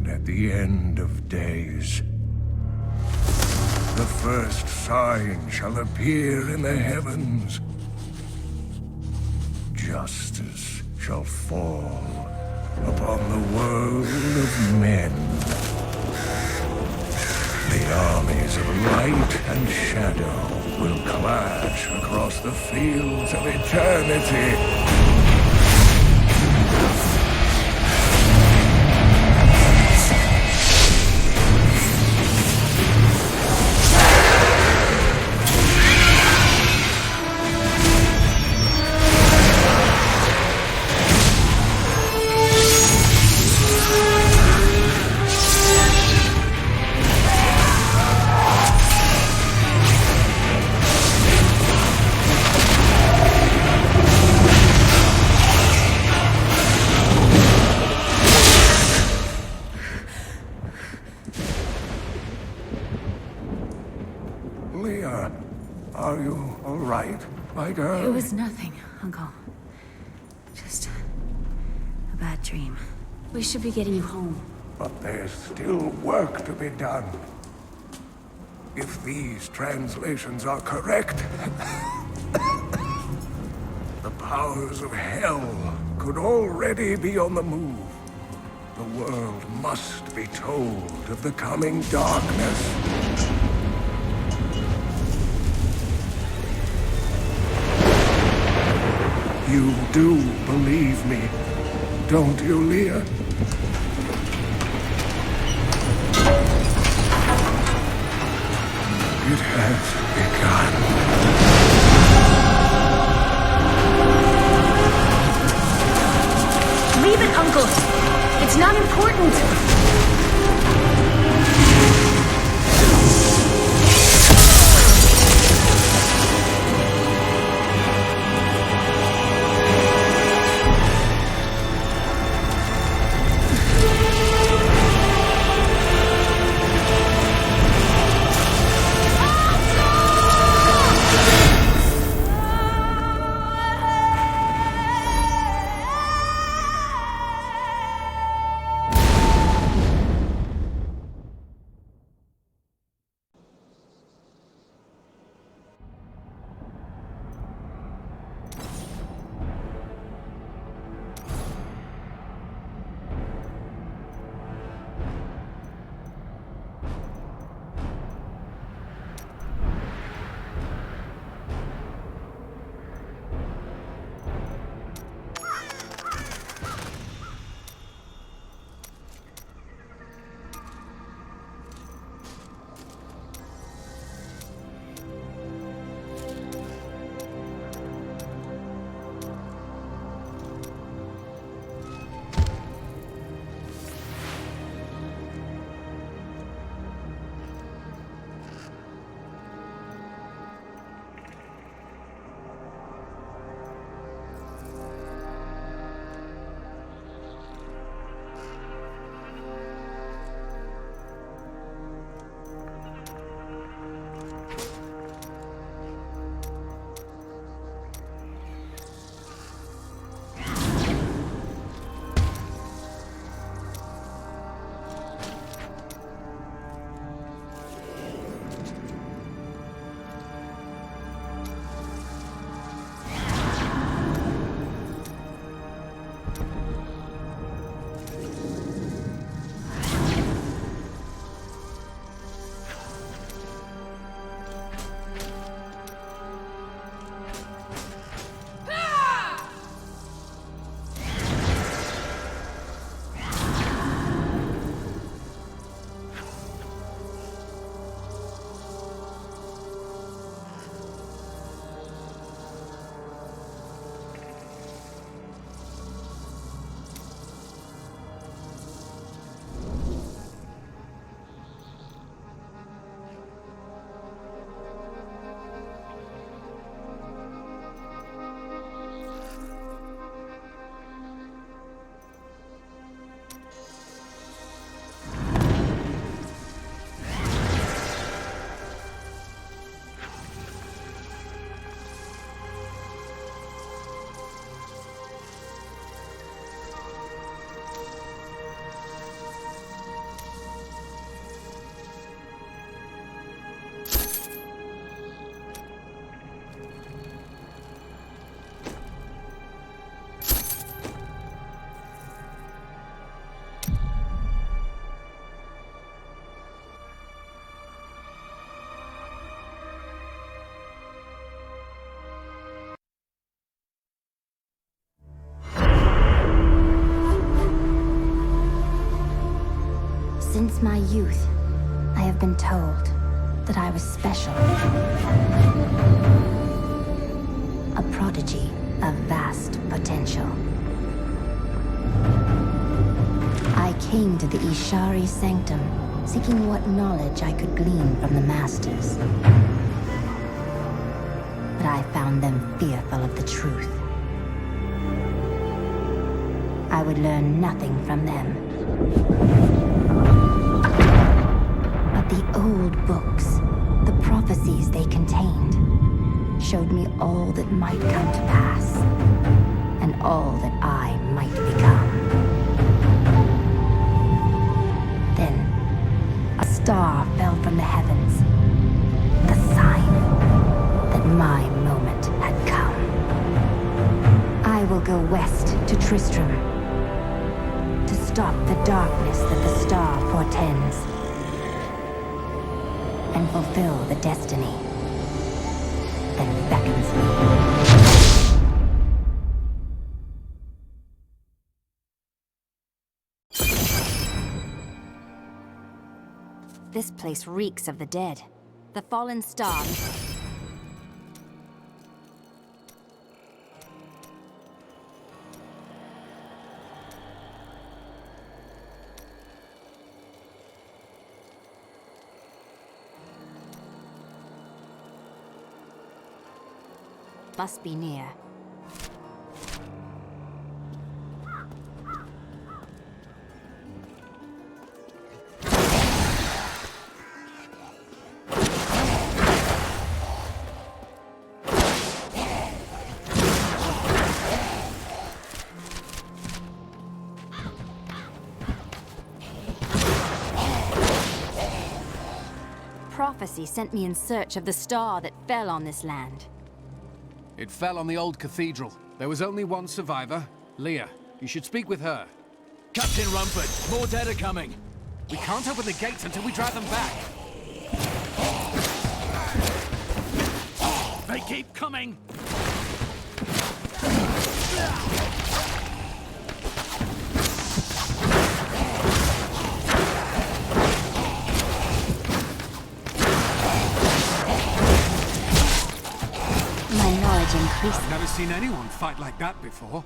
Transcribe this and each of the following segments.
at the end of days. The first sign shall appear in the heavens. Justice shall fall upon the world of men. The armies of light and shadow will clash across the fields of eternity. Are you all right, my girl? It was nothing, Uncle. Just a bad dream. We should be getting you home. But there's still work to be done. If these translations are correct, the powers of hell could already be on the move. The world must be told of the coming darkness. You do believe me, don't you, Leah? It has begun. Leave it, Uncle! It's not important! Since my youth, I have been told that I was special. A prodigy of vast potential. I came to the Ishari Sanctum, seeking what knowledge I could glean from the Masters. But I found them fearful of the truth. I would learn nothing from them. But the old books, the prophecies they contained, showed me all that might come to pass, and all that I might become. Then, a star fell from the heavens, the sign that my moment had come. I will go west to Tristram, to stop the darkness that the star portends, and fulfill the destiny that beckons me. This place reeks of the dead. The fallen star. Must be near. Prophecy sent me in search of the star that fell on this land. It fell on the old cathedral. There was only one survivor, Leah. You should speak with her. Captain Rumford, more dead are coming. We can't open the gates until we drive them back. They keep coming! I've never seen anyone fight like that before.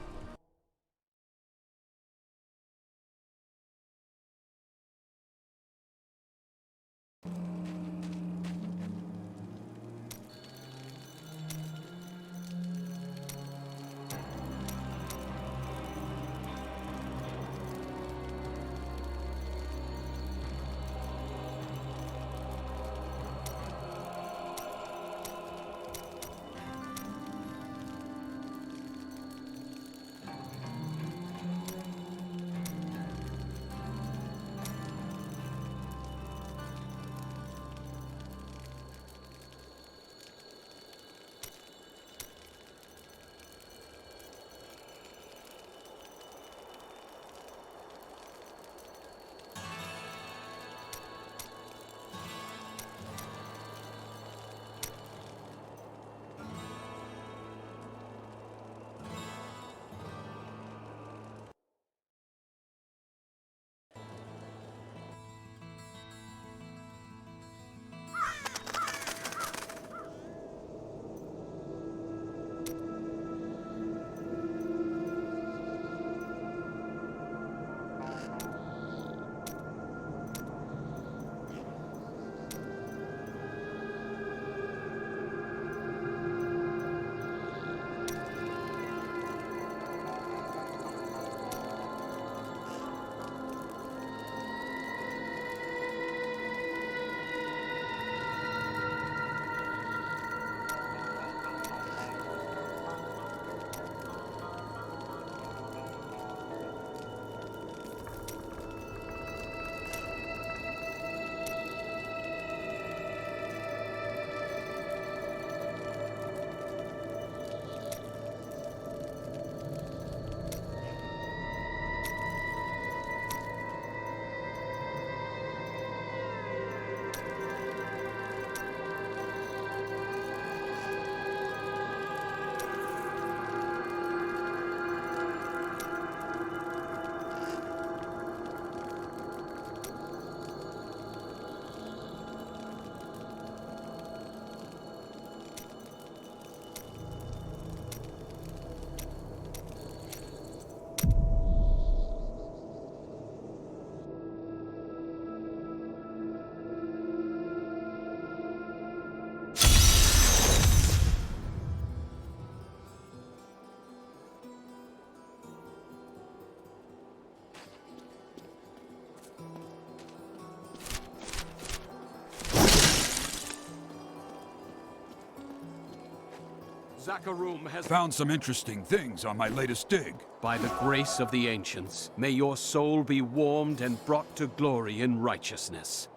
Zakharum has... Found some interesting things on my latest dig. By the grace of the ancients, may your soul be warmed and brought to glory in righteousness.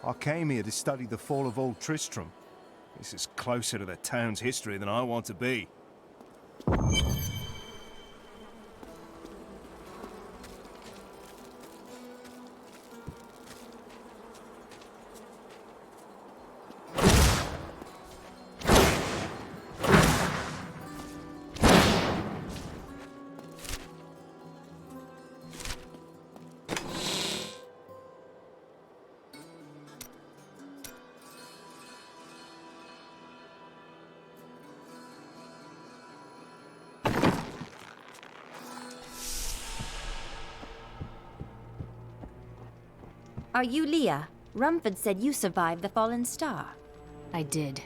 I came here to study the fall of Old Tristram. This is closer to the town's history than I want to be. Are you Leah? Rumford said you survived the fallen star. I did,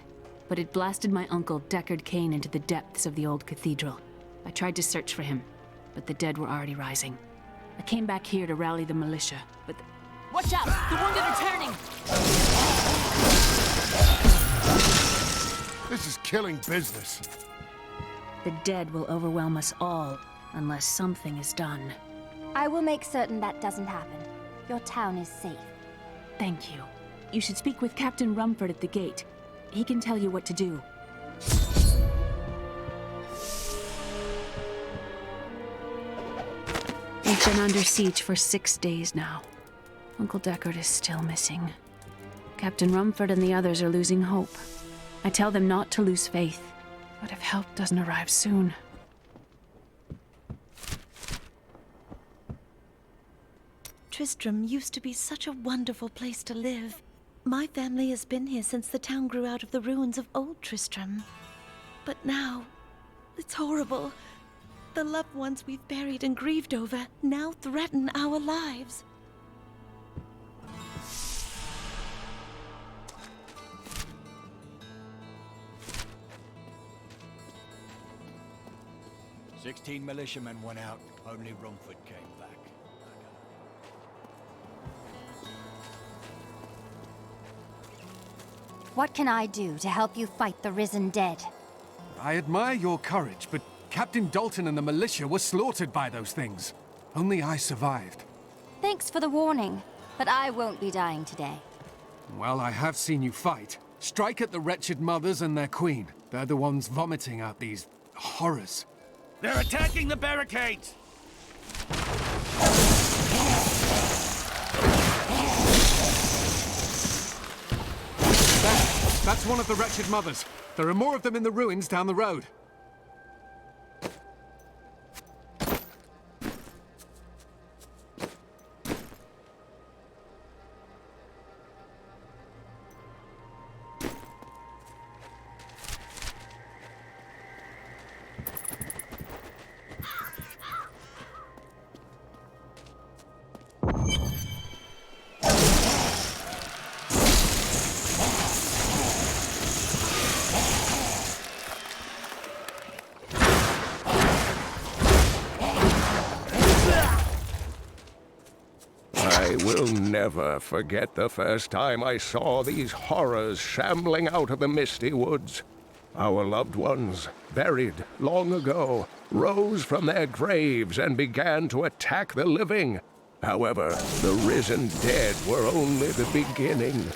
but it blasted my uncle Deckard Cain into the depths of the old cathedral. I tried to search for him, but the dead were already rising. I came back here to rally the militia, but Watch out! The wounded are turning! This is killing business. the dead will overwhelm us all, unless something is done. I will make certain that doesn't happen. Your town is safe. Thank you. You should speak with Captain Rumford at the gate. He can tell you what to do. We've been under siege for 6 days now. Uncle Deckard is still missing. Captain Rumford and the others are losing hope. I tell them not to lose faith, but if help doesn't arrive soon... Tristram used to be such a wonderful place to live. My family has been here since the town grew out of the ruins of old Tristram. But now, it's horrible. The loved ones we've buried and grieved over now threaten our lives. "16 militiamen went out. Only Rumford came back. What can I do to help you fight the risen dead? I admire your courage, but Captain Dalton and the militia were slaughtered by those things. Only I survived. Thanks for the warning, but I won't be dying today. Well, I have seen you fight. Strike at the wretched mothers and their queen. They're the ones vomiting out these horrors. They're attacking the barricades! That's one of the wretched mothers. There are more of them in the ruins down the road. I will never forget the first time I saw these horrors shambling out of the misty woods. Our loved ones, buried long ago, rose from their graves and began to attack the living. However, the risen dead were only the beginning.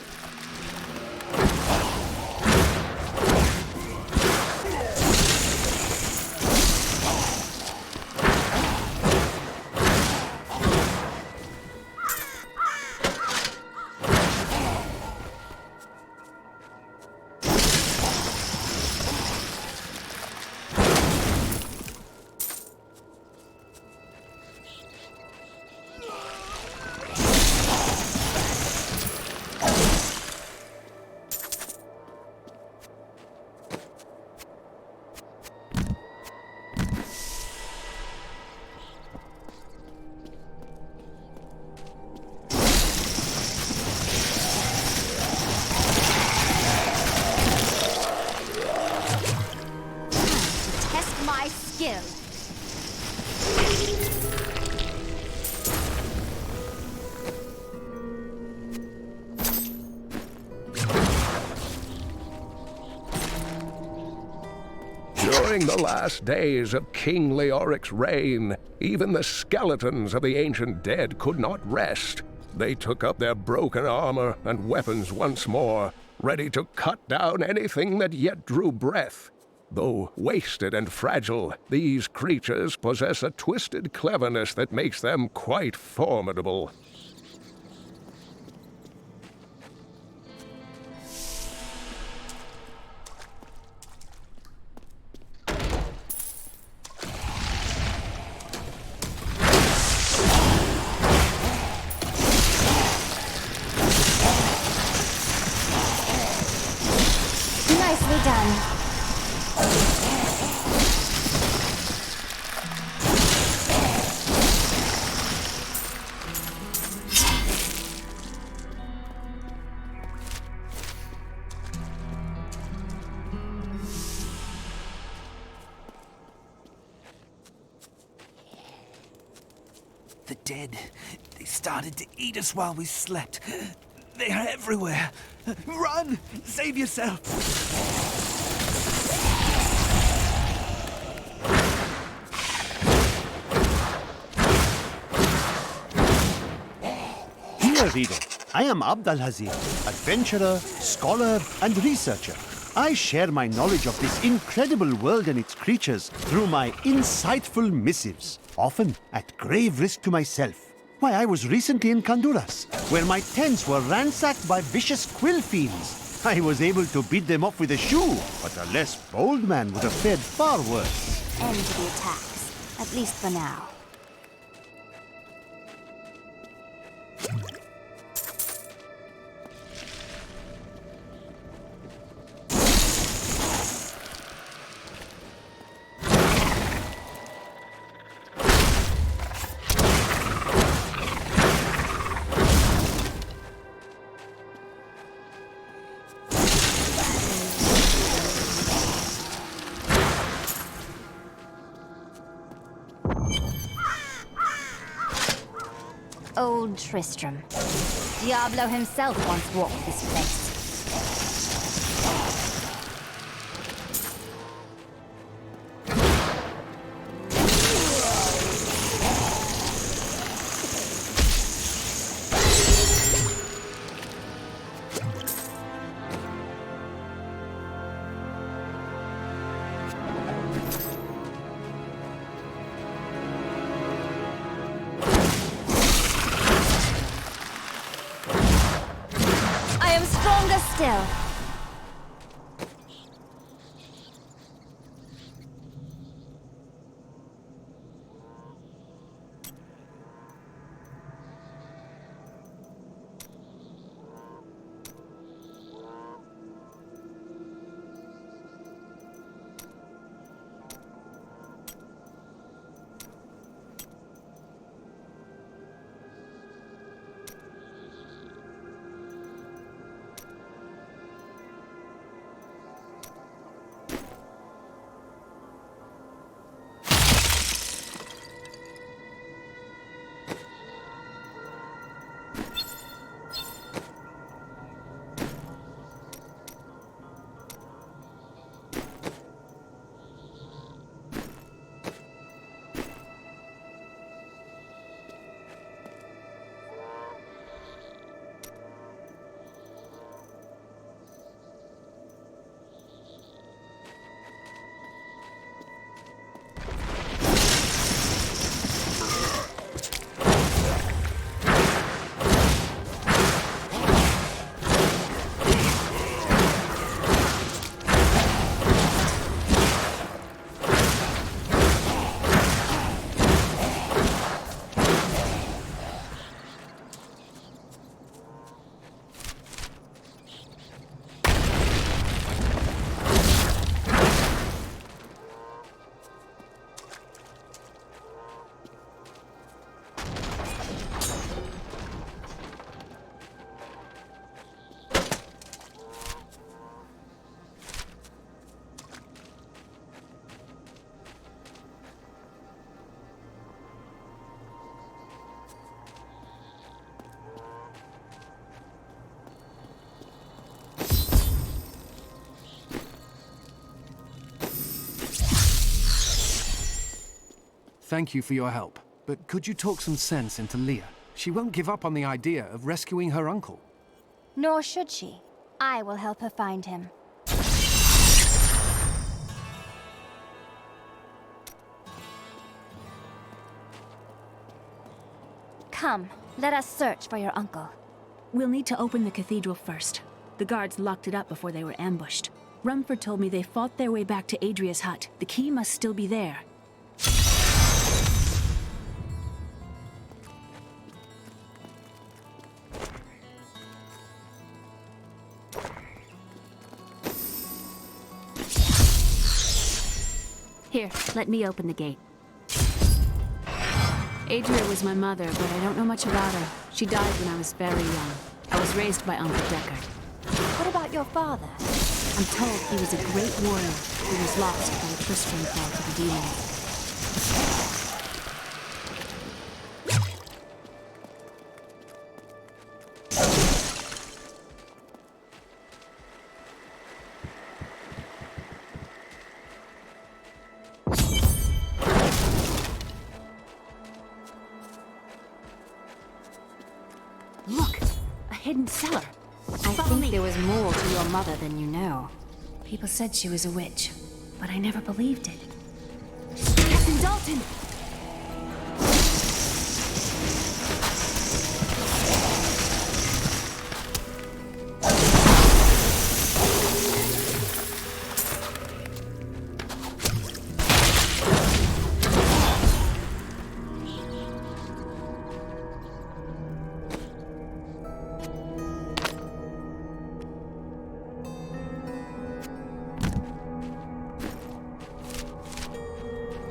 During the last days of King Leoric's reign, even the skeletons of the ancient dead could not rest. They took up their broken armor and weapons once more, ready to cut down anything that yet drew breath. Though wasted and fragile, these creatures possess a twisted cleverness that makes them quite formidable. Nicely done. The dead. They started to eat us while we slept. They are everywhere. Run! Save yourself! Dear reader, I am Abdalhazir, adventurer, scholar, and researcher. I share my knowledge of this incredible world and its creatures through my insightful missives, often at grave risk to myself. Why, I was recently in Kanduras, where my tents were ransacked by vicious quill fiends. I was able to beat them off with a shoe, but a less bold man would have fared far worse. End the attacks, at least for now. Old Tristram. Diablo himself once walked this place. Still. Thank you for your help. But could you talk some sense into Leah? She won't give up on the idea of rescuing her uncle. Nor should she. I will help her find him. Come, let us search for your uncle. We'll need to open the cathedral first. The guards locked it up before they were ambushed. Rumford told me they fought their way back to Adria's hut. The key must still be there. Here, let me open the gate. Adria was my mother, but I don't know much about her. She died when I was very young. I was raised by Uncle Deckard. What about your father? I'm told he was a great warrior who was lost when Tristram fell to the demons. Look! A hidden cellar! I think there was more to your mother than you know. People said she was a witch, but I never believed it. Captain Dalton!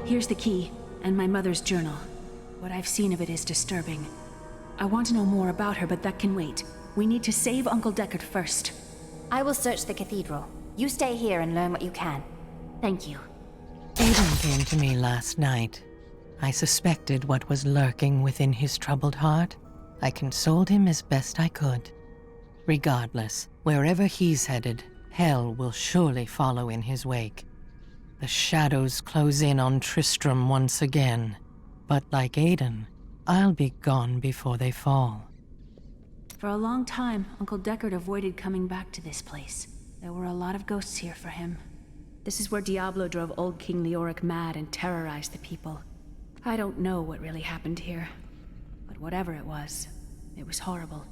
Here's the key, and my mother's journal. What I've seen of it is disturbing. I want to know more about her, but that can wait. We need to save Uncle Deckard first. I will search the cathedral. You stay here and learn what you can. Thank you. Aiden came to me last night. I suspected what was lurking within his troubled heart. I consoled him as best I could. Regardless, wherever he's headed, hell will surely follow in his wake. The shadows close in on Tristram once again, but like Aiden, I'll be gone before they fall. For a long time, Uncle Deckard avoided coming back to this place. There were a lot of ghosts here for him. This is where Diablo drove old King Leoric mad and terrorized the people. I don't know what really happened here, but whatever it was horrible.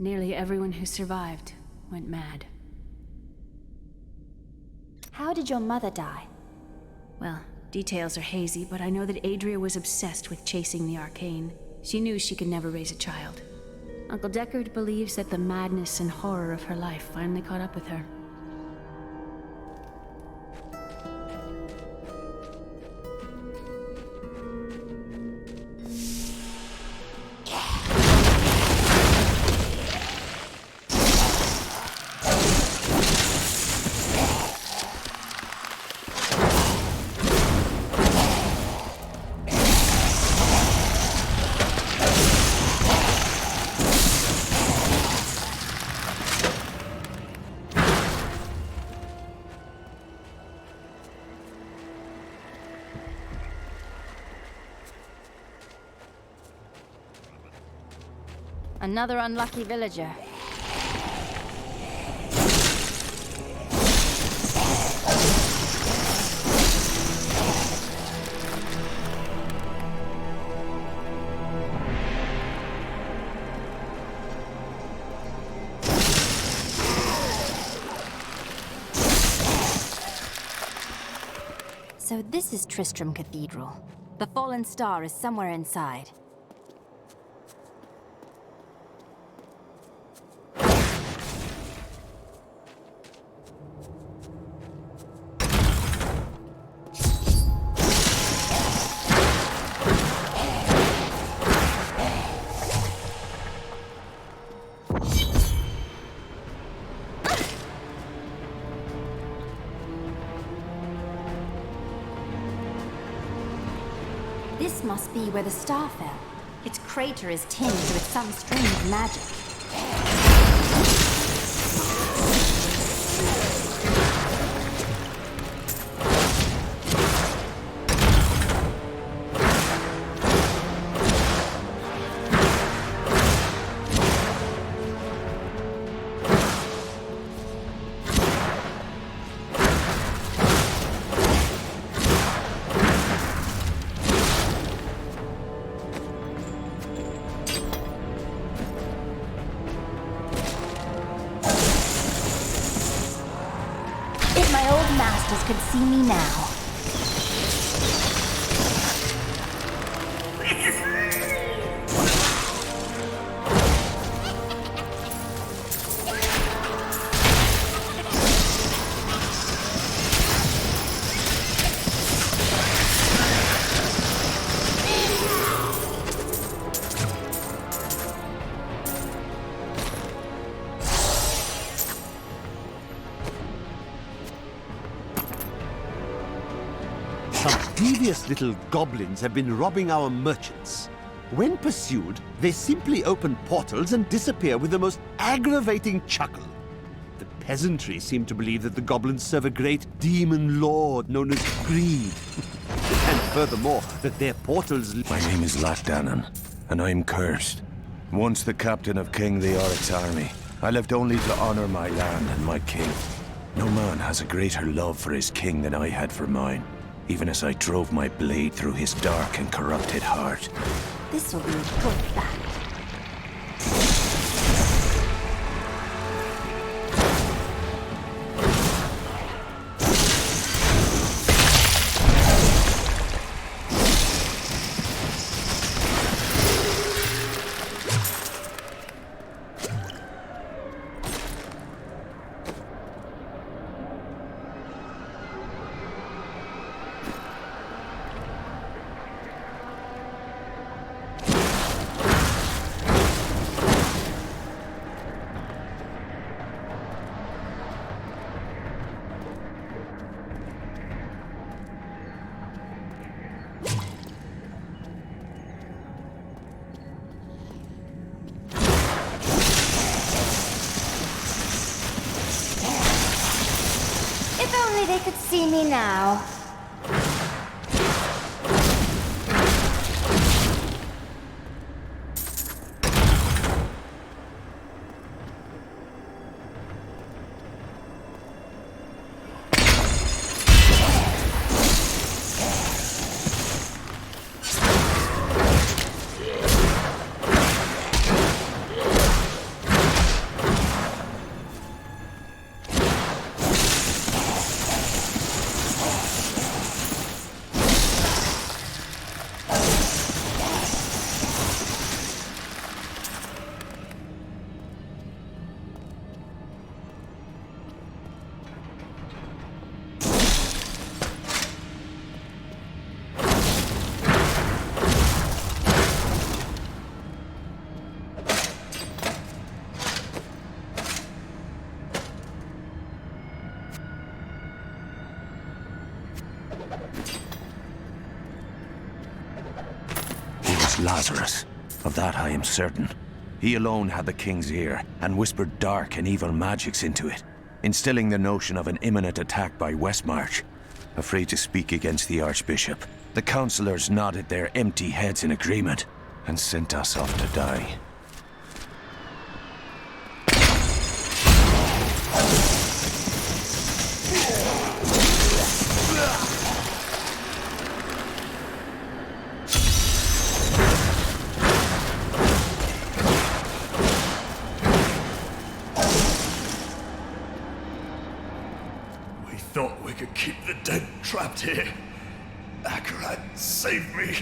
Nearly everyone who survived went mad. How did your mother die? Well, details are hazy, but I know that Adria was obsessed with chasing the arcane. She knew she could never raise a child. Uncle Deckard believes that the madness and horror of her life finally caught up with her. Another unlucky villager. So this is Tristram Cathedral. The Fallen Star is somewhere inside. This must be where the star fell. Its crater is tinged with some strange magic. masters could see me now. Devious little goblins have been robbing our merchants. When pursued, they simply open portals and disappear with the most aggravating chuckle. The peasantry seem to believe that the goblins serve a great demon lord known as Greed. And furthermore, that their portals... My name is Latdanan, and I'm cursed. Once the captain of King Leoric's army, I lived only to honor my land and my king. No man has a greater love for his king than I had for mine, even as I drove my blade through his dark and corrupted heart. This will be a good fact. If only they could see me now. Lazarus. Of that I am certain. He alone had the king's ear, and whispered dark and evil magics into it, instilling the notion of an imminent attack by Westmarch. Afraid to speak against the Archbishop, the councillors nodded their empty heads in agreement, and sent us off to die. Thought we could keep the dead trapped here. Akarat, save me.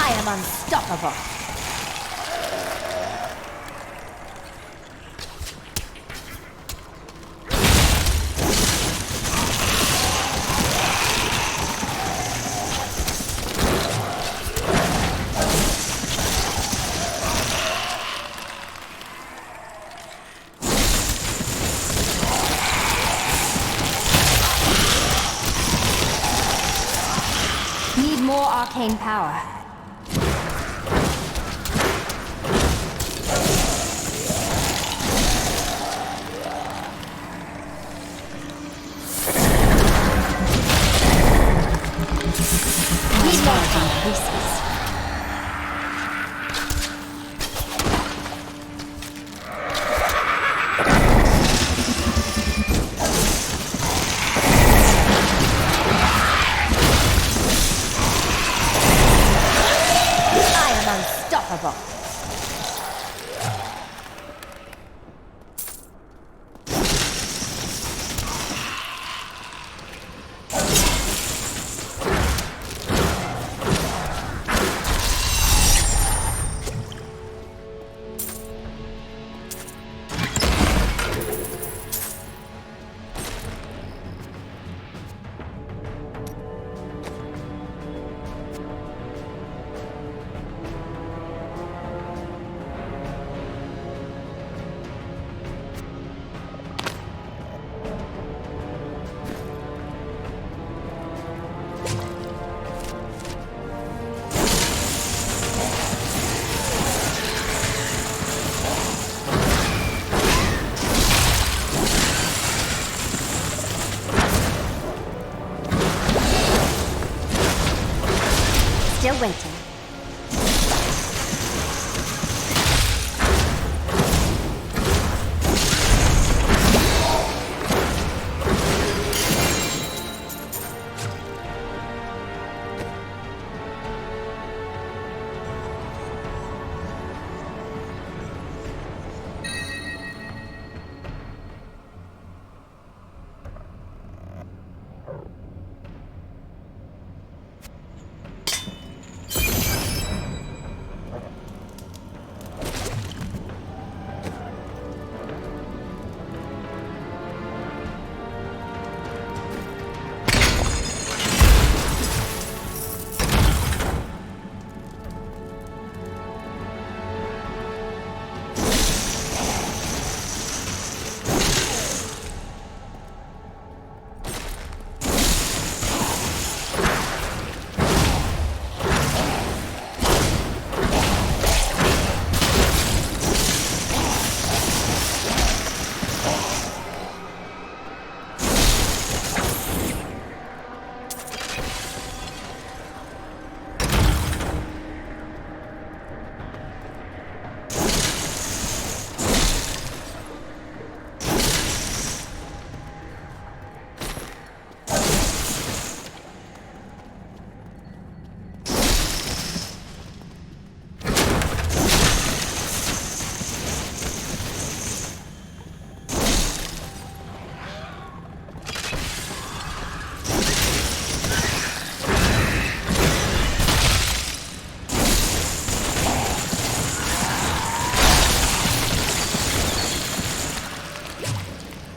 I am unstoppable. Need more arcane power. Need more pieces. Unstoppable. Still waiting.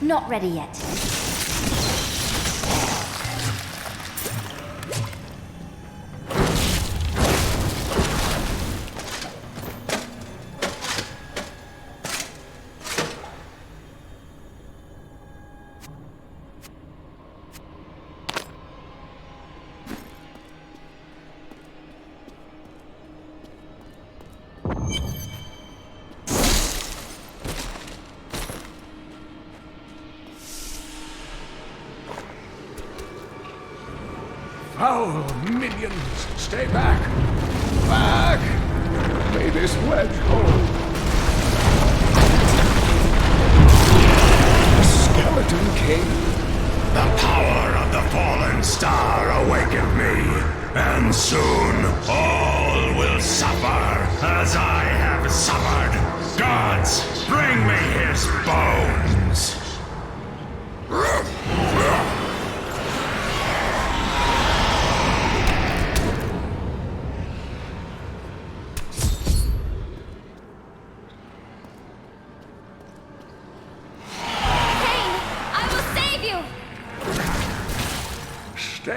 Not ready yet. Foul minions, stay back! Back! May this wedge hold. The Skeleton King? The power of the fallen star awakened me, and soon all will suffer as I have suffered. Gods, bring me his bones!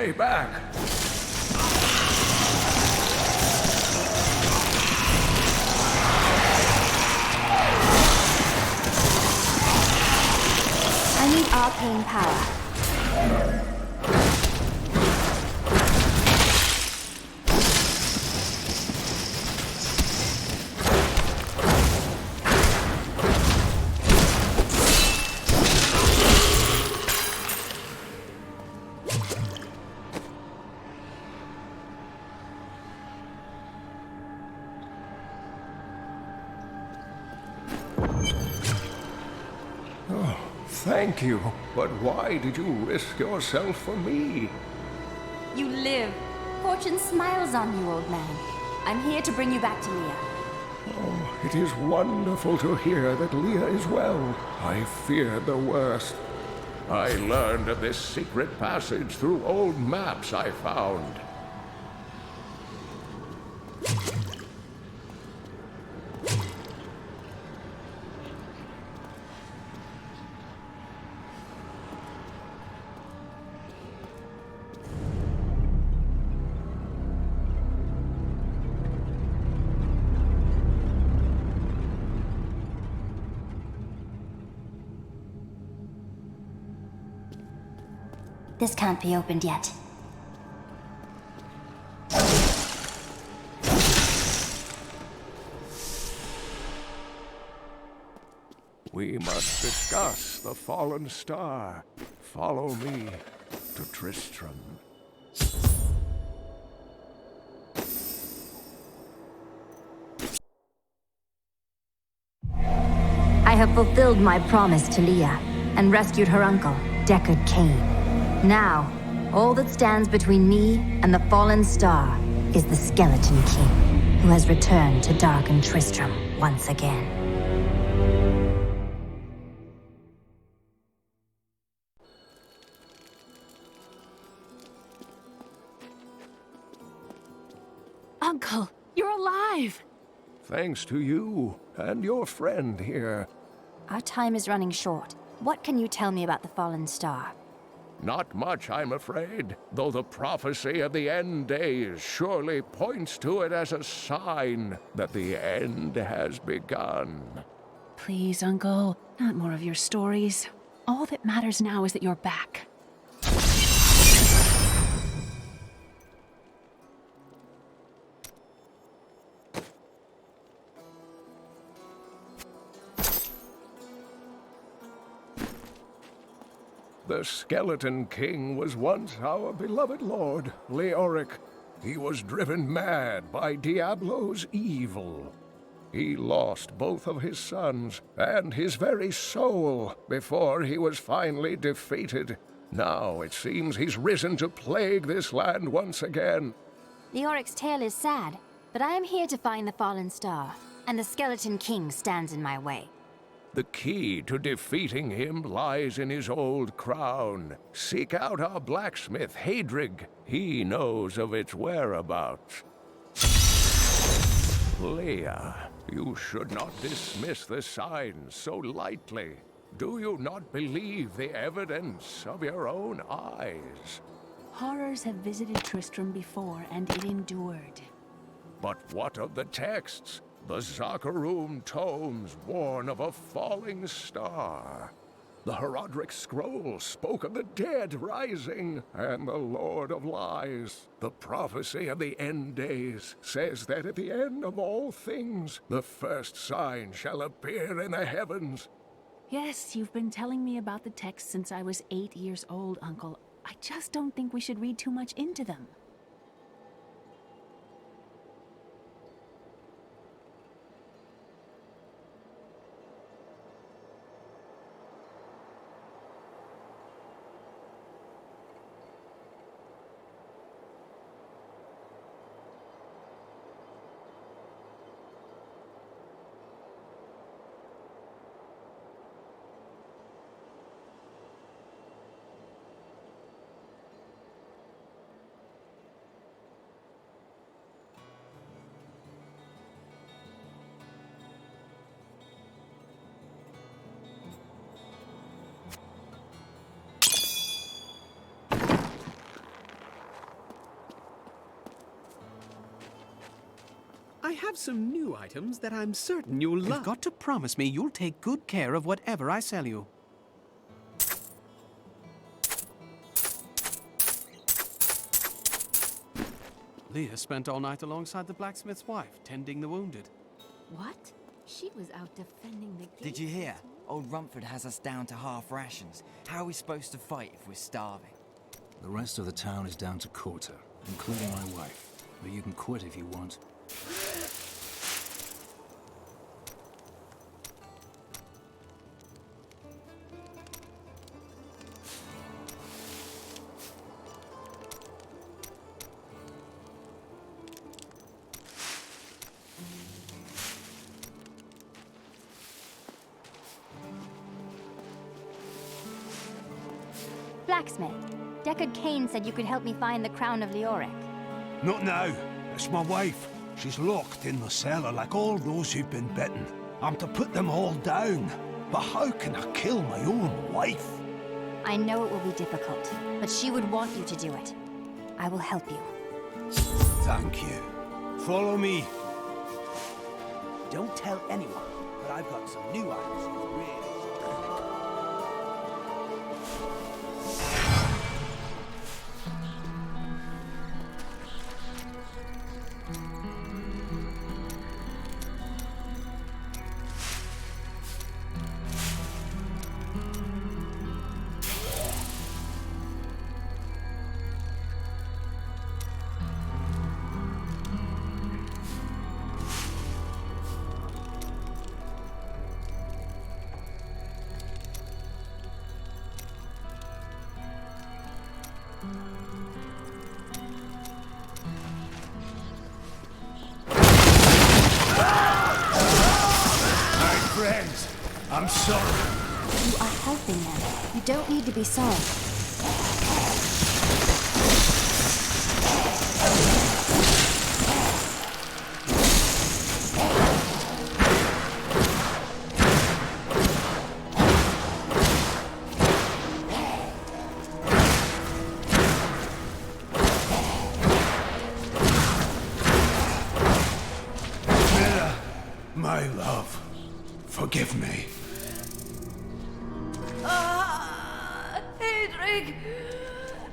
Stay back! I need arcane power. Thank you, but why did you risk yourself for me? You live. Fortune smiles on you, old man. I'm here to bring you back to Leah. Oh, it is wonderful to hear that Leah is well. I feared the worst. I learned of this secret passage through old maps I found. This can't be opened yet. We must discuss the fallen star. Follow me to Tristram. I have fulfilled my promise to Leah and rescued her uncle, Deckard Cain. Now, all that stands between me and the fallen star is the Skeleton King, who has returned to darken Tristram once again. Uncle, you're alive! Thanks to you and your friend here. Our time is running short. What can you tell me about the fallen star? Not much, I'm afraid, though the prophecy of the end days surely points to it as a sign that the end has begun. Please, Uncle, not more of your stories. All that matters now is that you're back. The Skeleton King was once our beloved lord, Leoric. He was driven mad by Diablo's evil. He lost both of his sons and his very soul before he was finally defeated. Now it seems he's risen to plague this land once again. Leoric's tale is sad, but I am here to find the fallen star, and the Skeleton King stands in my way. The key to defeating him lies in his old crown. Seek out our blacksmith, Hadrig. He knows of its whereabouts. Leah, you should not dismiss the signs so lightly. Do you not believe the evidence of your own eyes? Horrors have visited Tristram before, and it endured. But what of the texts? The Zakharum tomes warn of a falling star. The Herodric scroll spoke of the dead rising, and the Lord of Lies. The prophecy of the end days says that at the end of all things, the first sign shall appear in the heavens. Yes, you've been telling me about the texts since I was 8 years old, Uncle. I just don't think we should read too much into them. I have some new items that I'm certain you'll love. You've got to promise me you'll take good care of whatever I sell you. Leah spent all night alongside the blacksmith's wife, tending the wounded. What? She was out defending the gate. Did you hear? Old Rumford has us down to half rations. How are we supposed to fight if we're starving? The rest of the town is down to quarter, including my wife. But you can quit if you want. Blacksmith, Deckard Cain said you could help me find the crown of Leoric. Not now. It's my wife. She's locked in the cellar like all those who've been bitten. I'm to put them all down. But how can I kill my own wife? I know it will be difficult, but she would want you to do it. I will help you. Thank you. Follow me. Don't tell anyone, but I've got some new items you'll really enjoy. I'm sorry. You are helping them. You don't need to be sorry. Mira, my love, forgive me. Hedrig!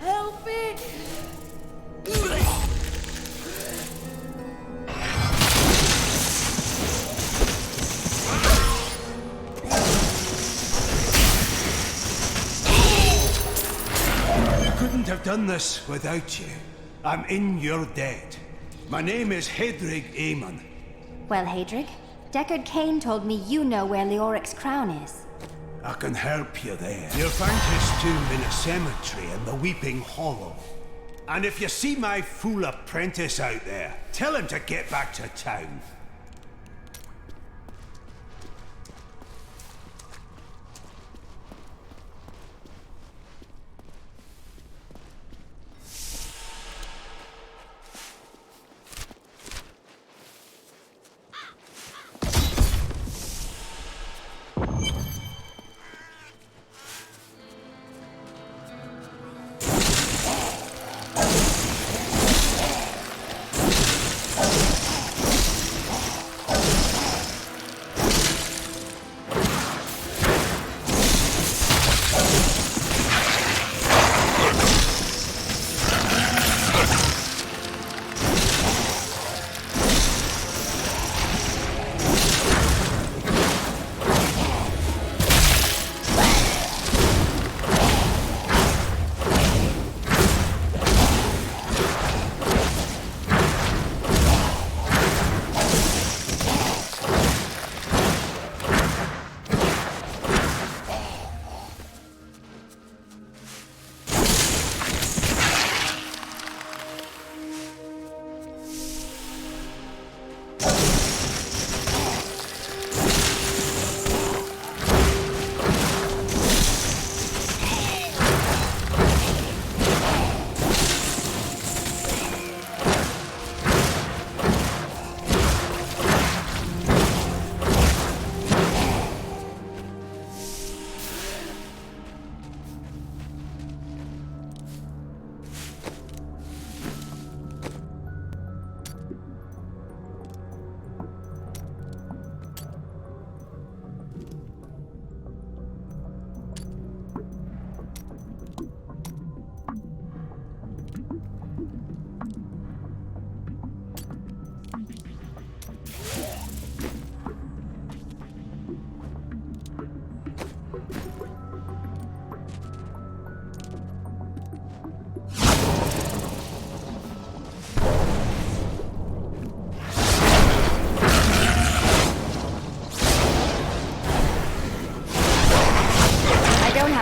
Help me! I couldn't have done this without you. I'm in your debt. My name is Hedrig Aemon. Well, Hedrig, Deckard Cain told me you know where Leoric's crown is. I can help you there. You'll find his tomb in a cemetery in the Weeping Hollow. And if you see my fool apprentice out there, tell him to get back to town.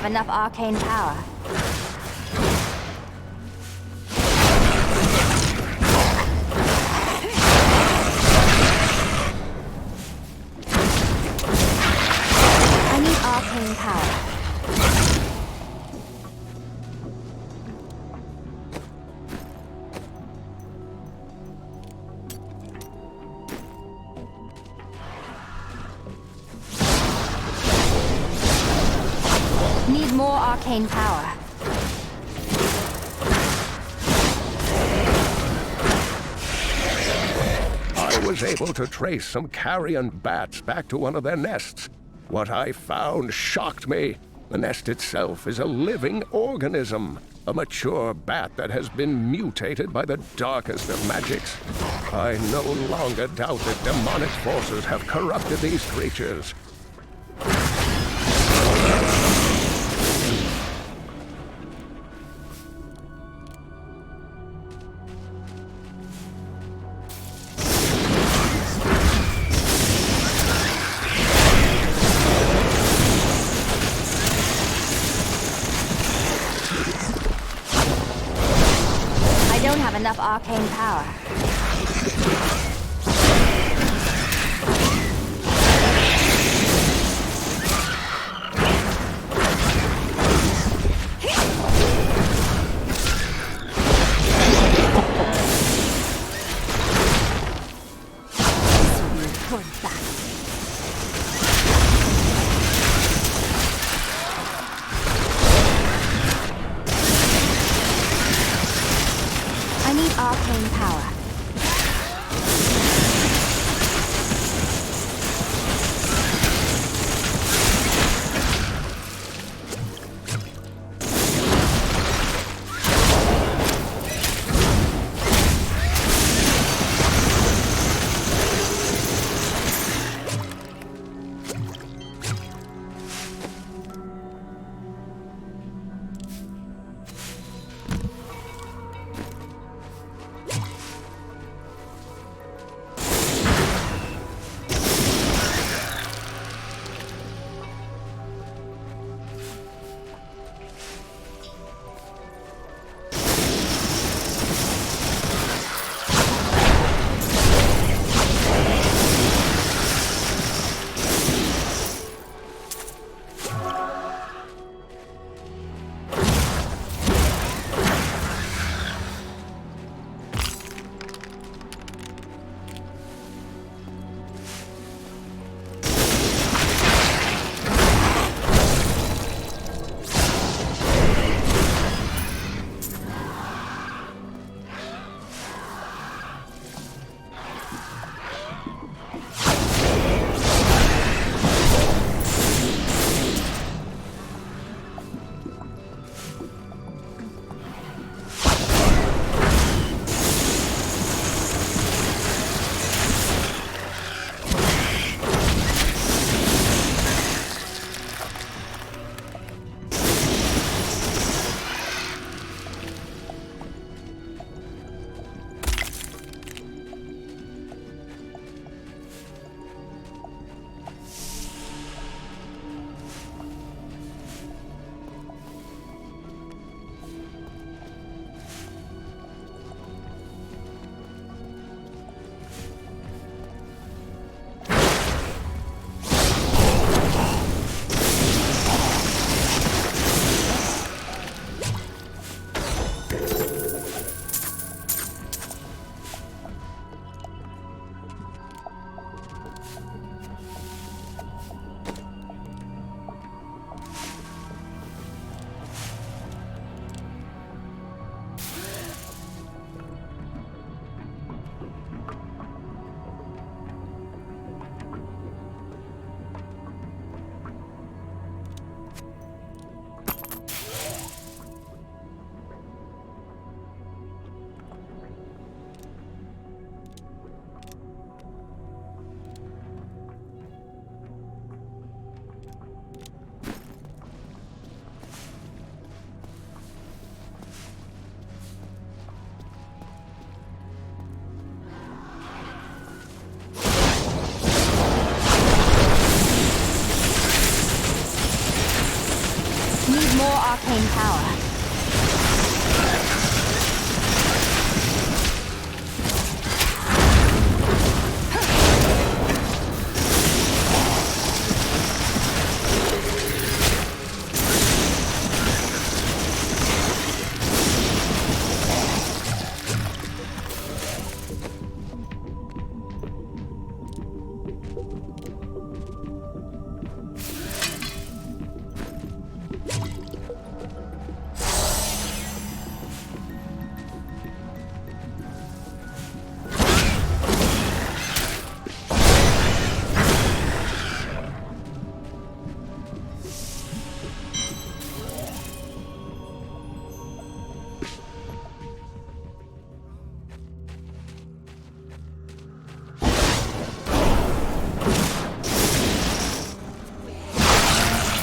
enough arcane power. I need arcane power. Need more arcane power. I was able to trace some carrion bats back to one of their nests. What I found shocked me. The nest itself is a living organism. A mature bat that has been mutated by the darkest of magics. I no longer doubt that demonic forces have corrupted these creatures. I don't have enough arcane power. I need arcane power. arcane power.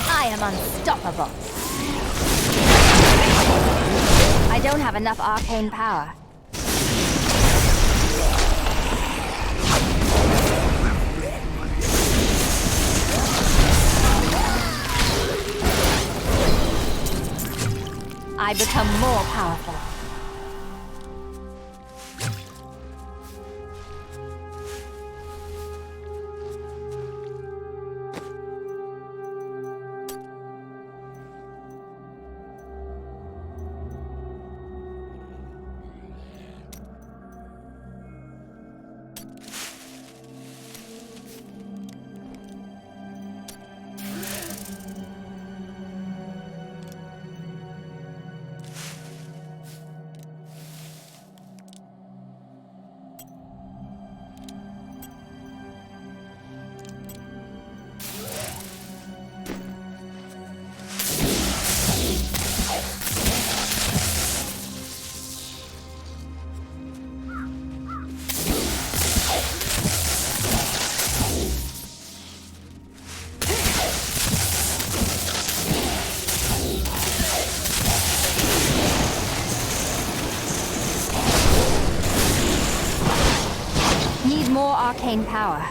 I am unstoppable. I don't have enough arcane power. I become more powerful. Need more arcane power.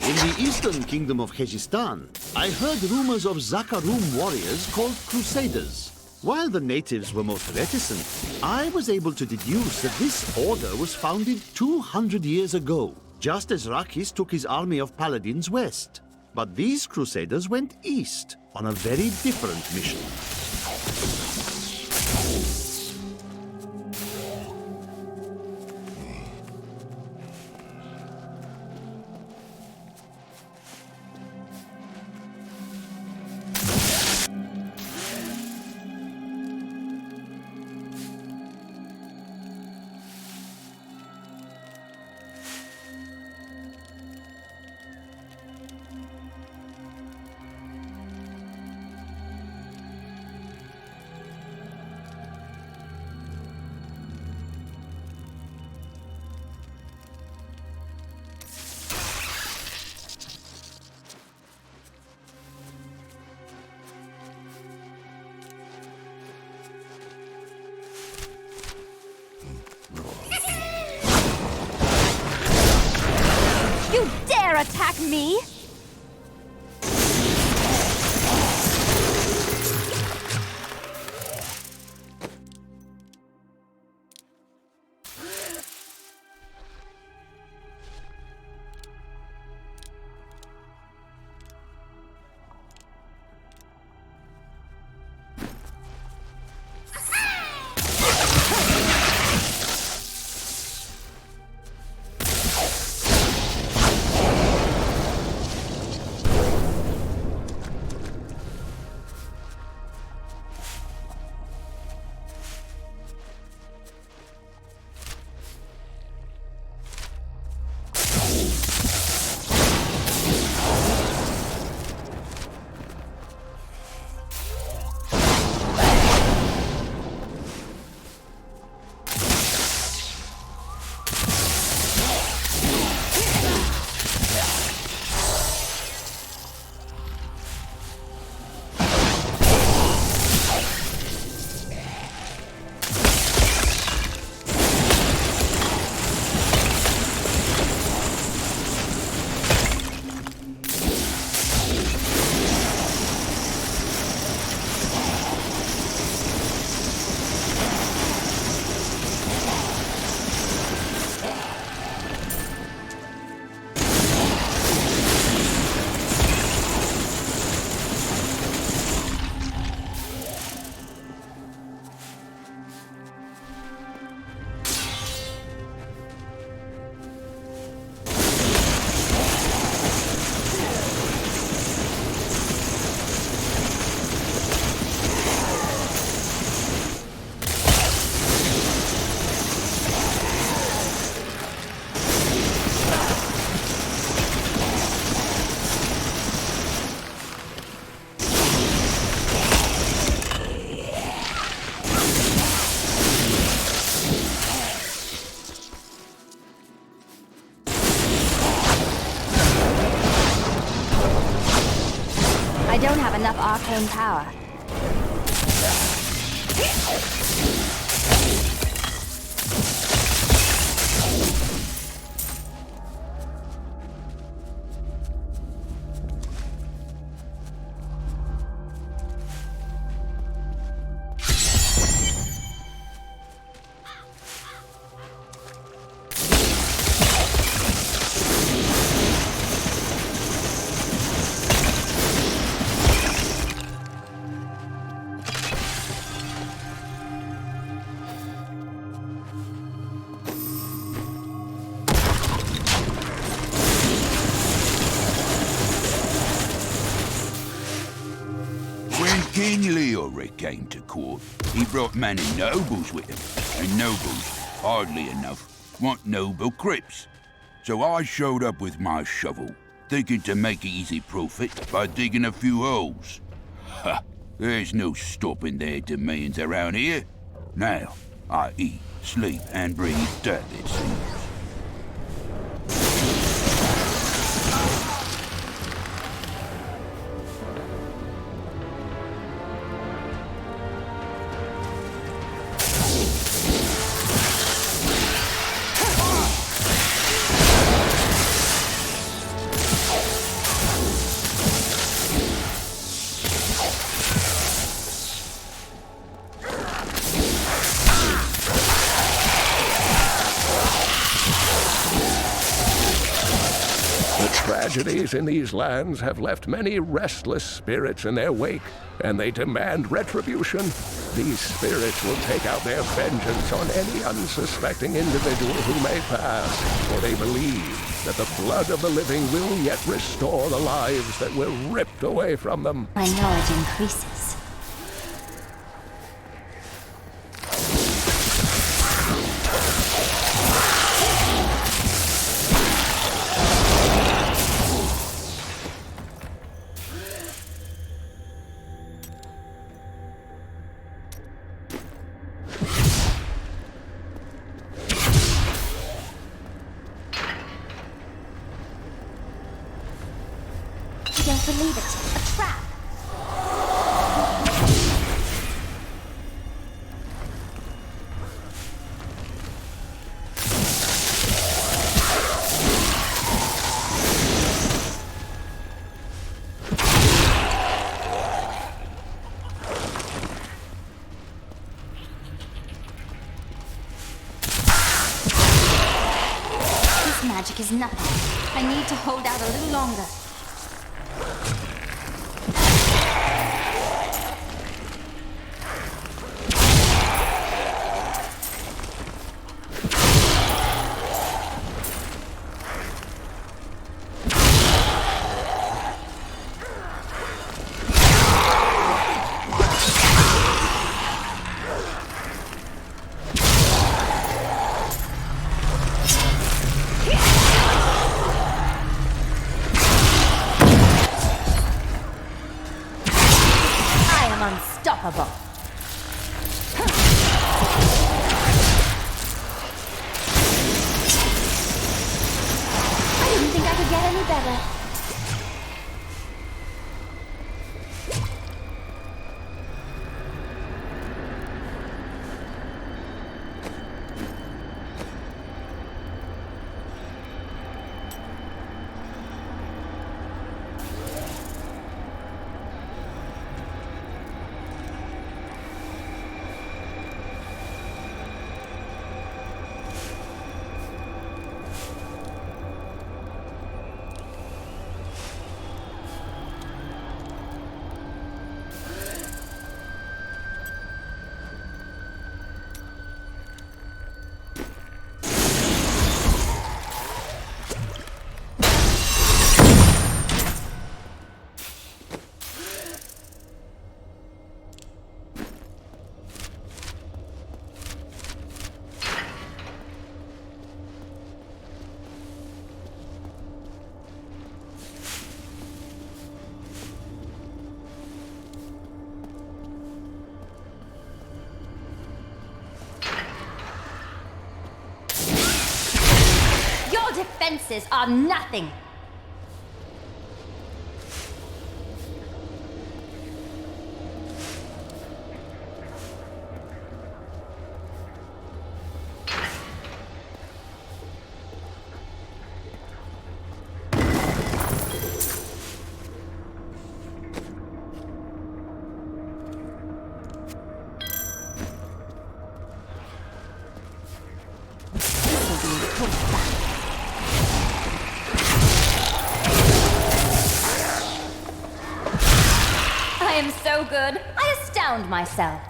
In the eastern kingdom of Khejistan, I heard rumors of Zakarum warriors called Crusaders. While the natives were most reticent, I was able to deduce that this order was founded 200 years ago, just as Rakis took his army of paladins west. But these Crusaders went east on a very different mission. You dare attack me? arcane power. King Leoric came to court. He brought many nobles with him, and nobles, hardly enough, want noble crypts. So I showed up with my shovel, thinking to make easy profit by digging a few holes. Ha! There's no stopping their demands around here. Now, I eat, sleep, and breathe death, it seems. Tragedies in these lands have left many restless spirits in their wake, and they demand retribution. These spirits will take out their vengeance on any unsuspecting individual who may pass, for they believe that the blood of the living will yet restore the lives that were ripped away from them. My knowledge increases. Don't believe it. A trap. This magic is nothing. I need to hold out a little longer. Unstoppable. I didn't think I could get any better. Defenses are nothing. I am so good, I astound myself.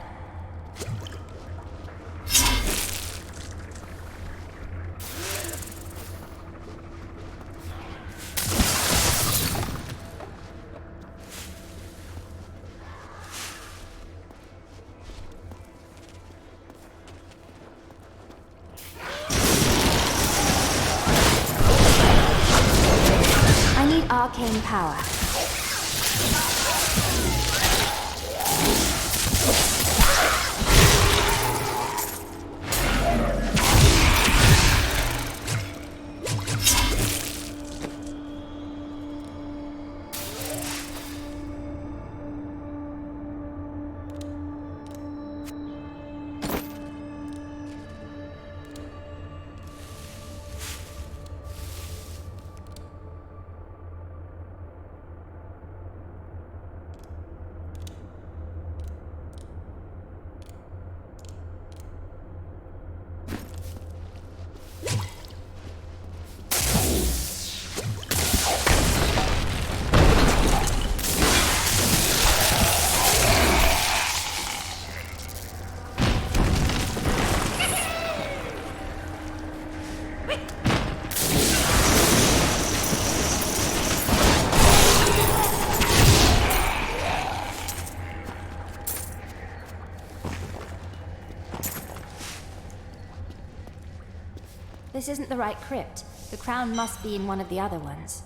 I need arcane power. This isn't the right crypt. The crown must be in one of the other ones.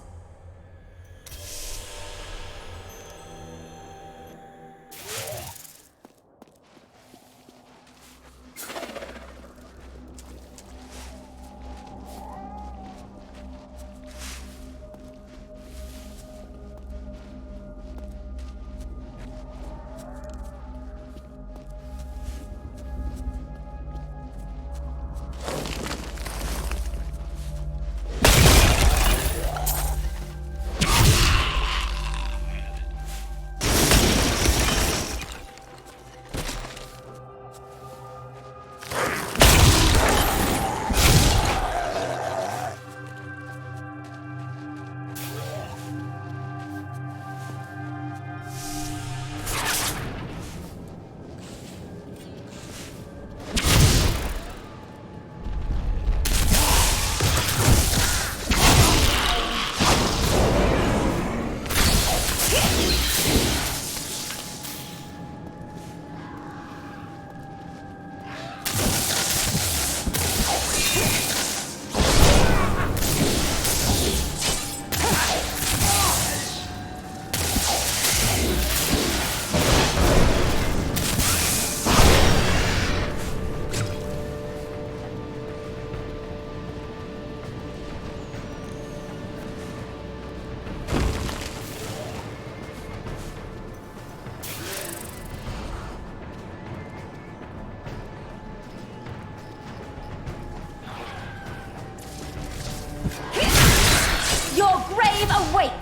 Your grave awaits!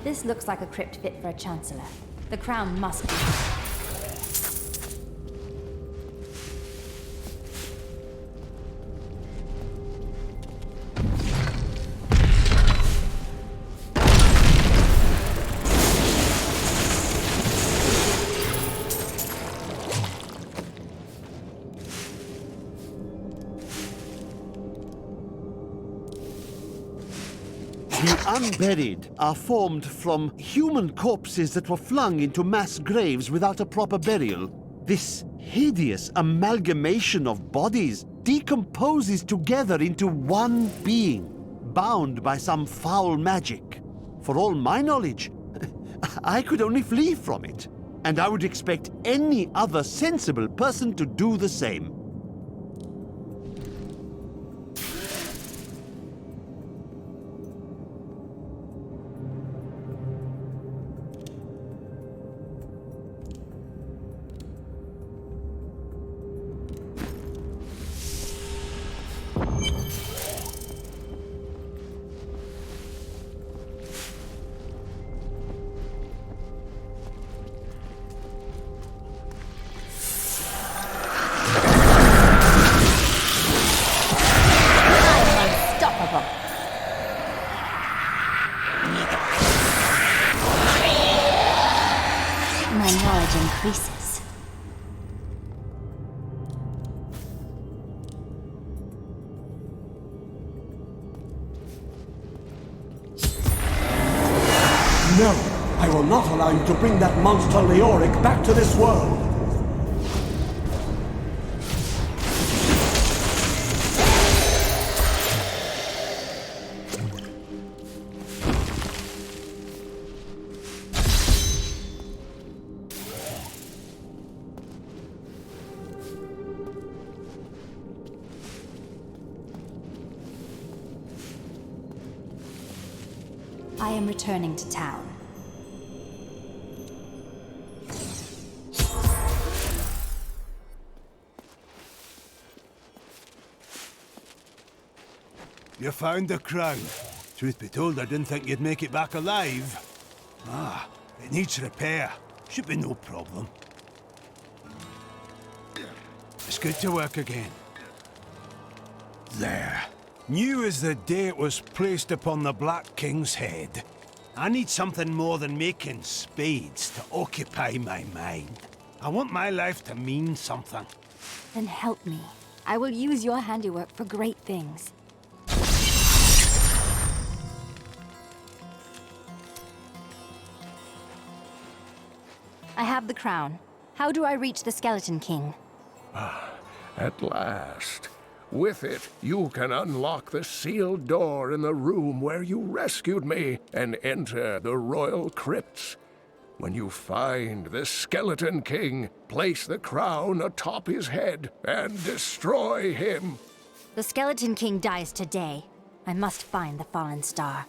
This looks like a crypt fit for a chancellor. The crown must be. The unburied are formed from human corpses that were flung into mass graves without a proper burial. This hideous amalgamation of bodies decomposes together into one being, bound by some foul magic. For all my knowledge, I could only flee from it, and I would expect any other sensible person to do the same. My knowledge increases. No! I will not allow you to bring that monster Leoric back to this world! I am returning to town. You found the crown. Truth be told, I didn't think you'd make it back alive. Ah, it needs repair. Should be no problem. It's good to work again. There. New as the day it was placed upon the Black King's head. I need something more than making spades to occupy my mind. I want my life to mean something. Then help me. I will use your handiwork for great things. I have the crown. How do I reach the Skeleton King? At last. With it, you can unlock the sealed door in the room where you rescued me and enter the royal crypts. When you find the Skeleton King, place the crown atop his head and destroy him. The Skeleton King dies today. I must find the fallen star.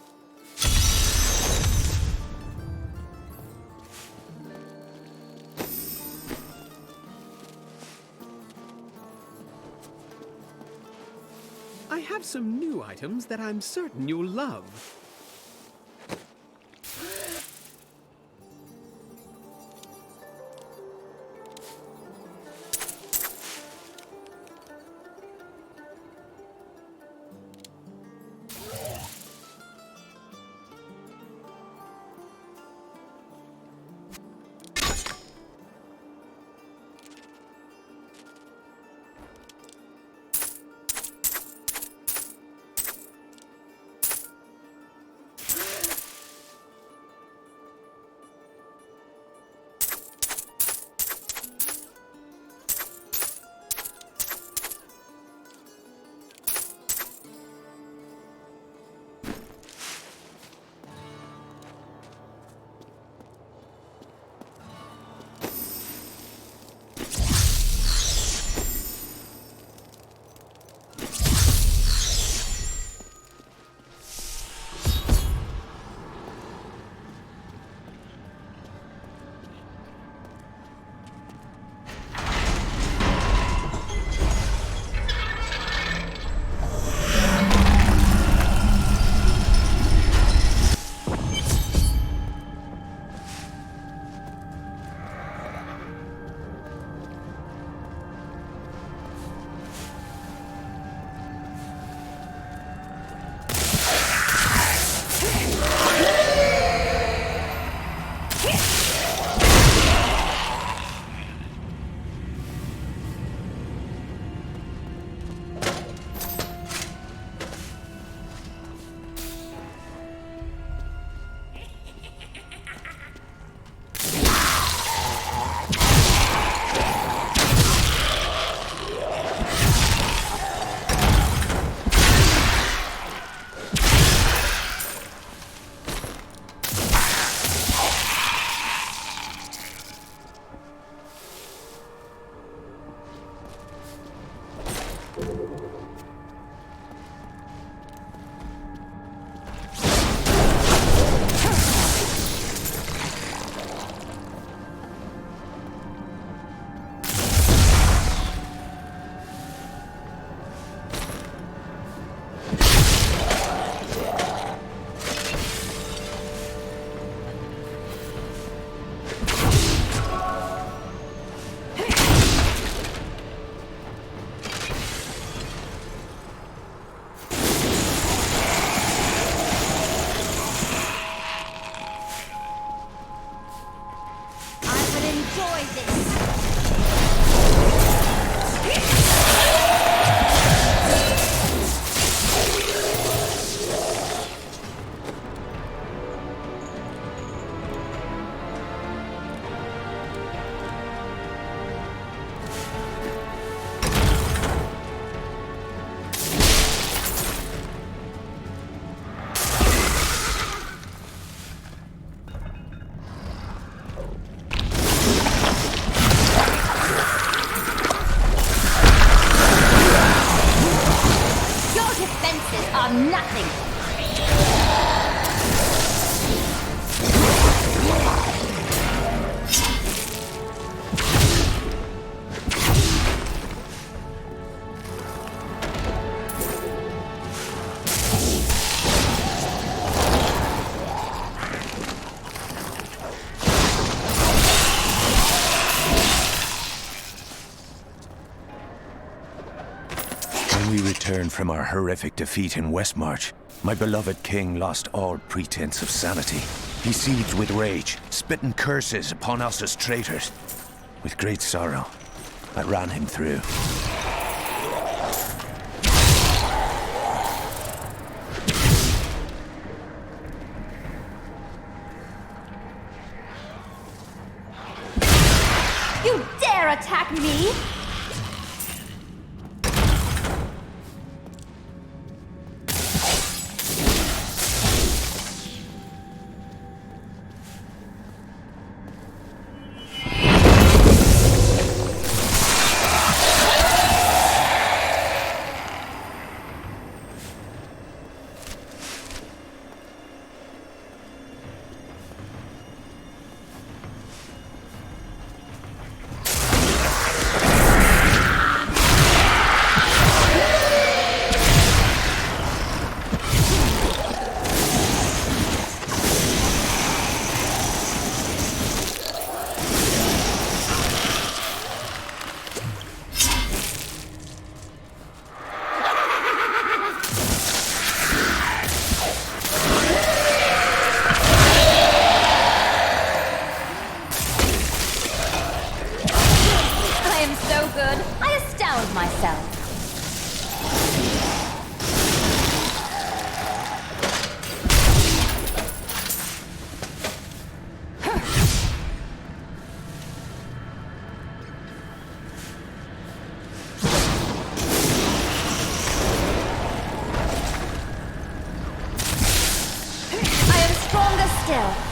I have some new items that I'm certain you'll love. Enjoy this! Nothing! When we returned from our horrific defeat in Westmarch, my beloved king lost all pretense of sanity. He seethed with rage, spitting curses upon us as traitors. With great sorrow, I ran him through. You dare attack me? Myself. I am stronger still.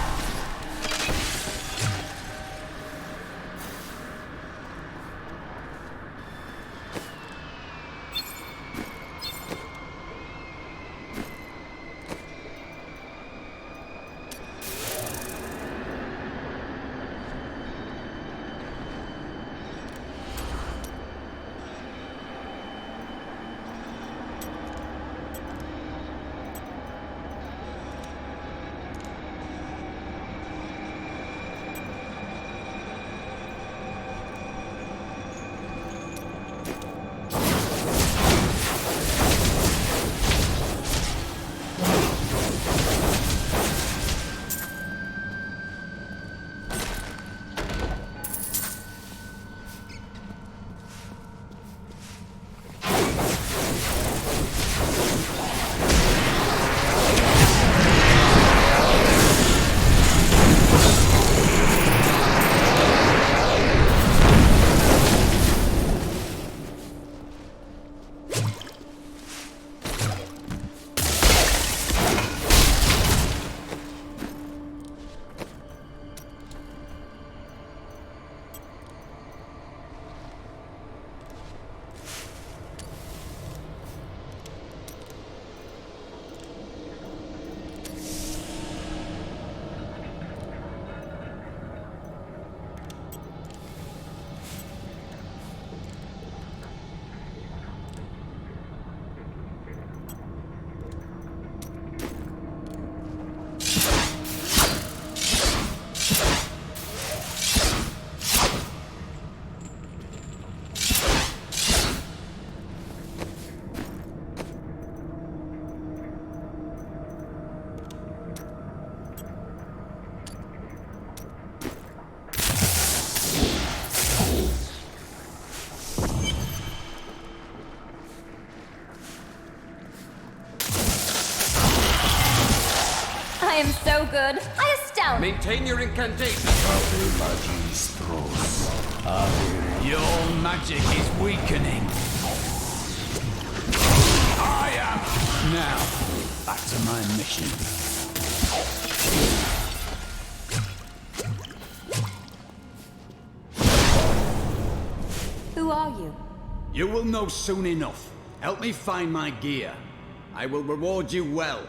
good. I astound. Maintain your incantation. Your magic is weakening. I am. Now, back to my mission. Who are you? You will know soon enough. Help me find my gear. I will reward you well.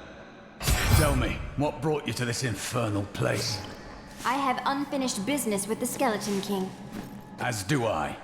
Tell me, what brought you to this infernal place? I have unfinished business with the Skeleton King. As do I.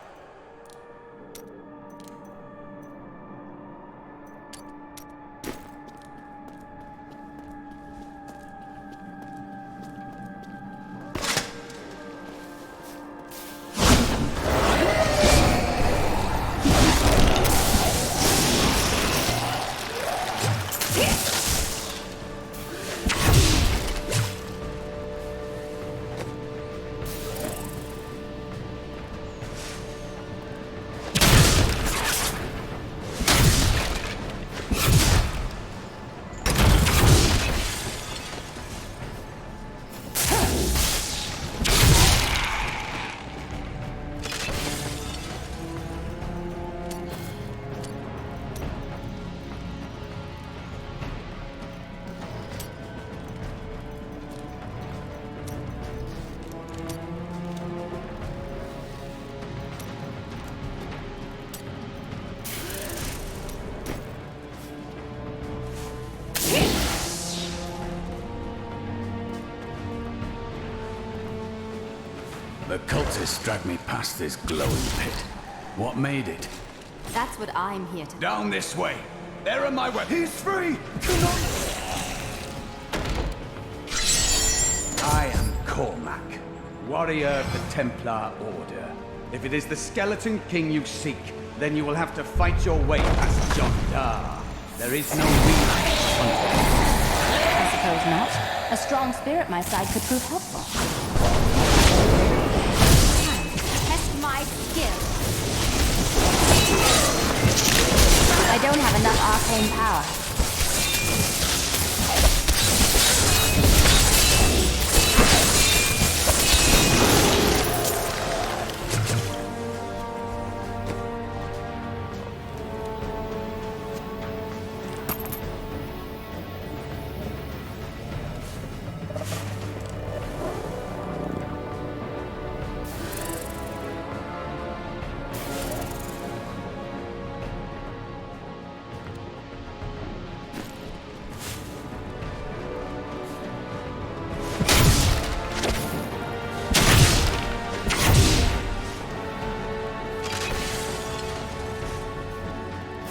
The cultists dragged me past this glowing pit. What made it? That's what I'm here to do. Down this way. There are my weapons. He's free! I am Cormac, warrior of the Templar Order. If it is the Skeleton King you seek, then you will have to fight your way past John Dar. There is no reason. I suppose not. A strong spirit at my side could prove helpful. Time to test my skill. I don't have enough arcane power.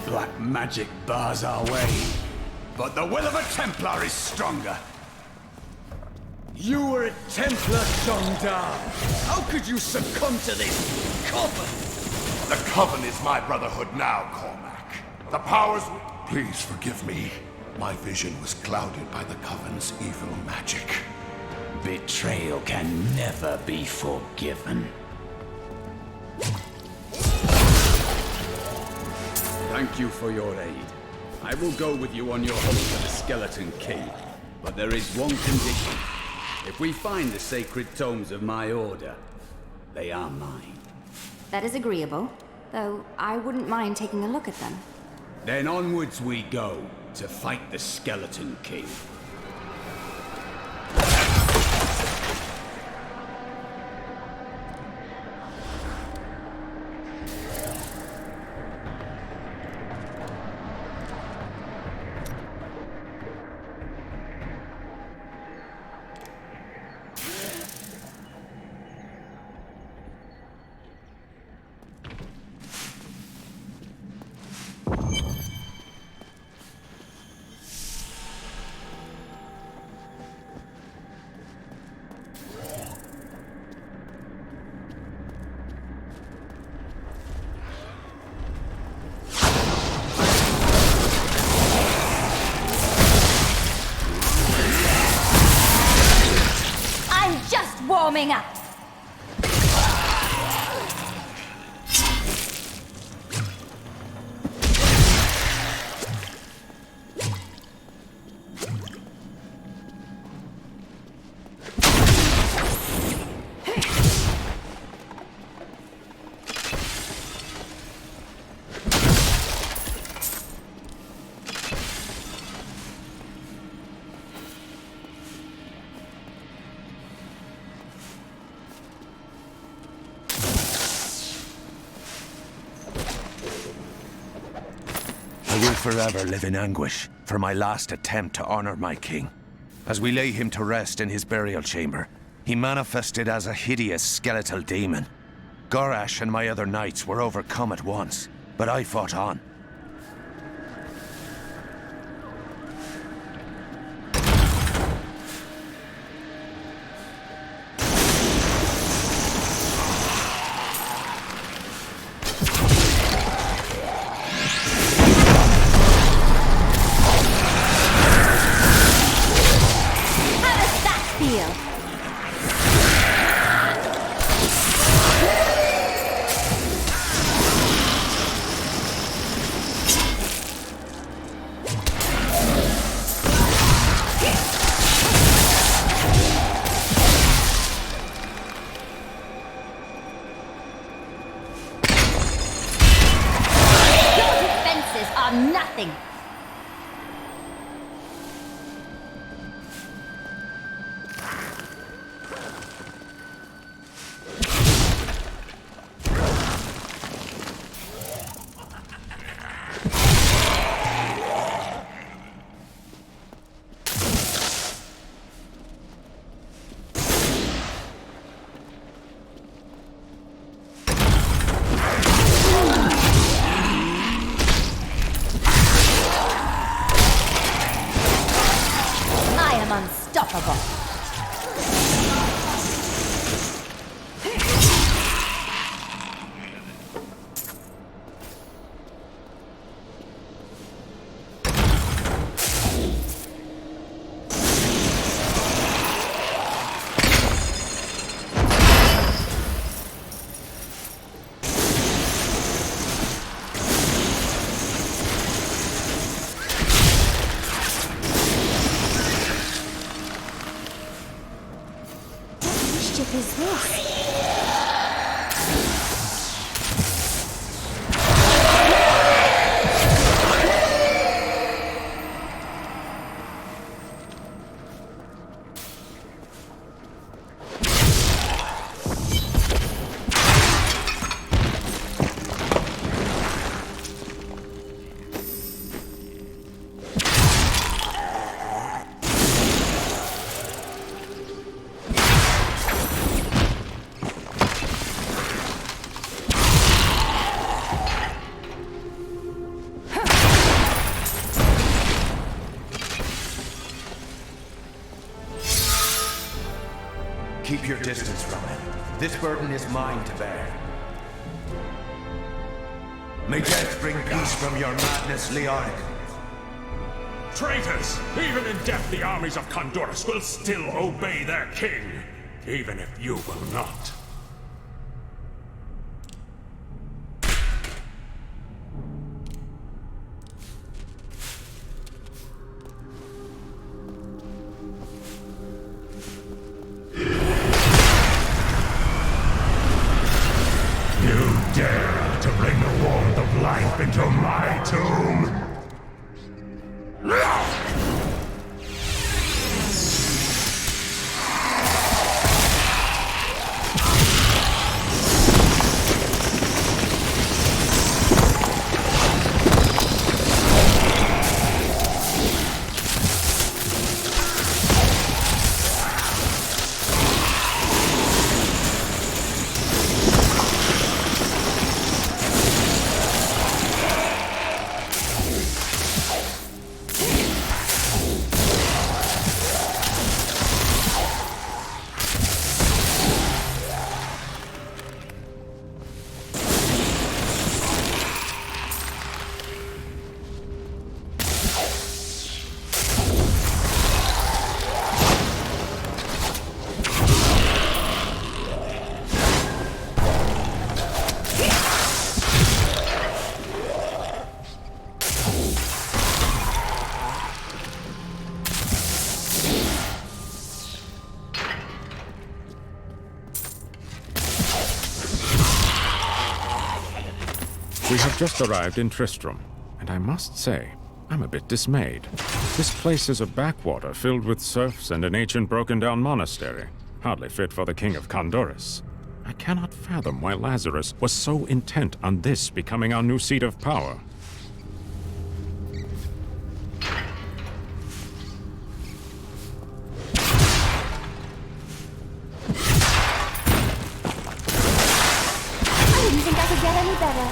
Black magic bars our way, but the will of a Templar is stronger. You were a Templar, Shondar. How could you succumb to this coven? The Coven is my brotherhood now, Cormac. The powers... Please forgive me. My vision was clouded by the Coven's evil magic. Betrayal can never be forgiven. Thank you for your aid. I will go with you on your hunt for the Skeleton King. But there is one condition. If we find the sacred tomes of my order, they are mine. That is agreeable, though I wouldn't mind taking a look at them. Then onwards we go to fight the Skeleton King. Warming up. will forever live in anguish for my last attempt to honor my king. As we lay him to rest in his burial chamber, he manifested as a hideous skeletal demon. Gorash and my other knights were overcome at once, but I fought on. Nothing. Unstoppable. Is this? Keep your distance from him. This burden is mine to bear. May death bring peace from your madness, Leoric. Traitors! Even in death, the armies of Kandorus will still obey their king, even if you will not. Dare to bring the warmth of life into my tomb? We have just arrived in Tristram, and I must say, I'm a bit dismayed. This place is a backwater filled with serfs and an ancient broken-down monastery, hardly fit for the King of Kandorus. I cannot fathom why Lazarus was so intent on this becoming our new seat of power. any better.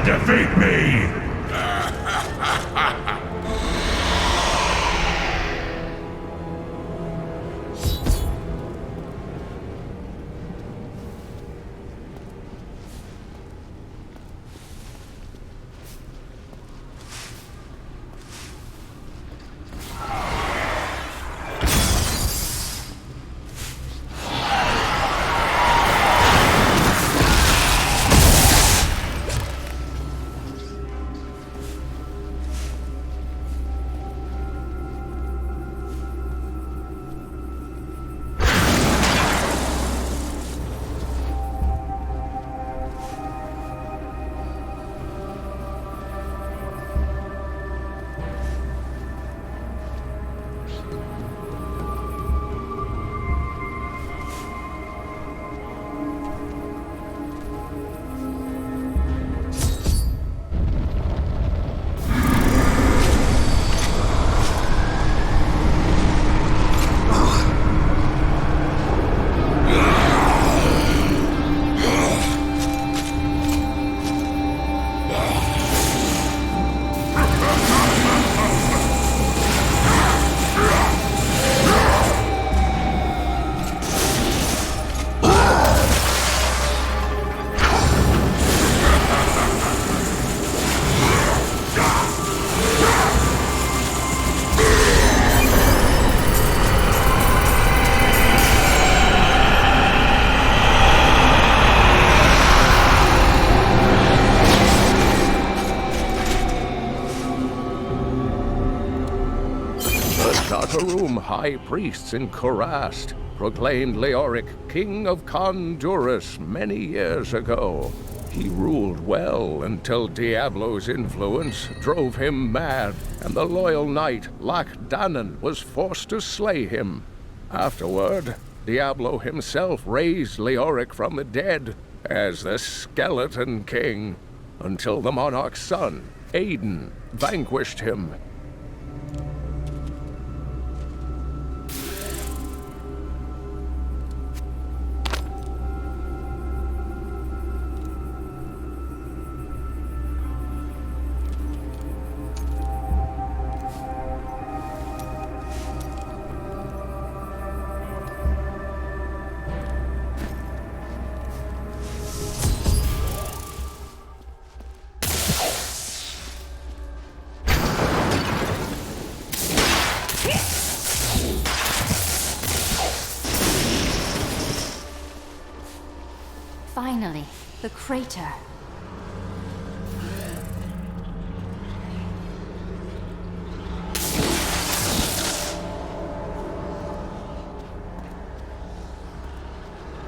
Defeat me! High priests in Kurast proclaimed Leoric king of Kondurus many years ago. He ruled well until Diablo's influence drove him mad, and the loyal knight Lac-Danan was forced to slay him. Afterward, Diablo himself raised Leoric from the dead as the Skeleton King, until the monarch's son, Aiden, vanquished him. Finally, the crater.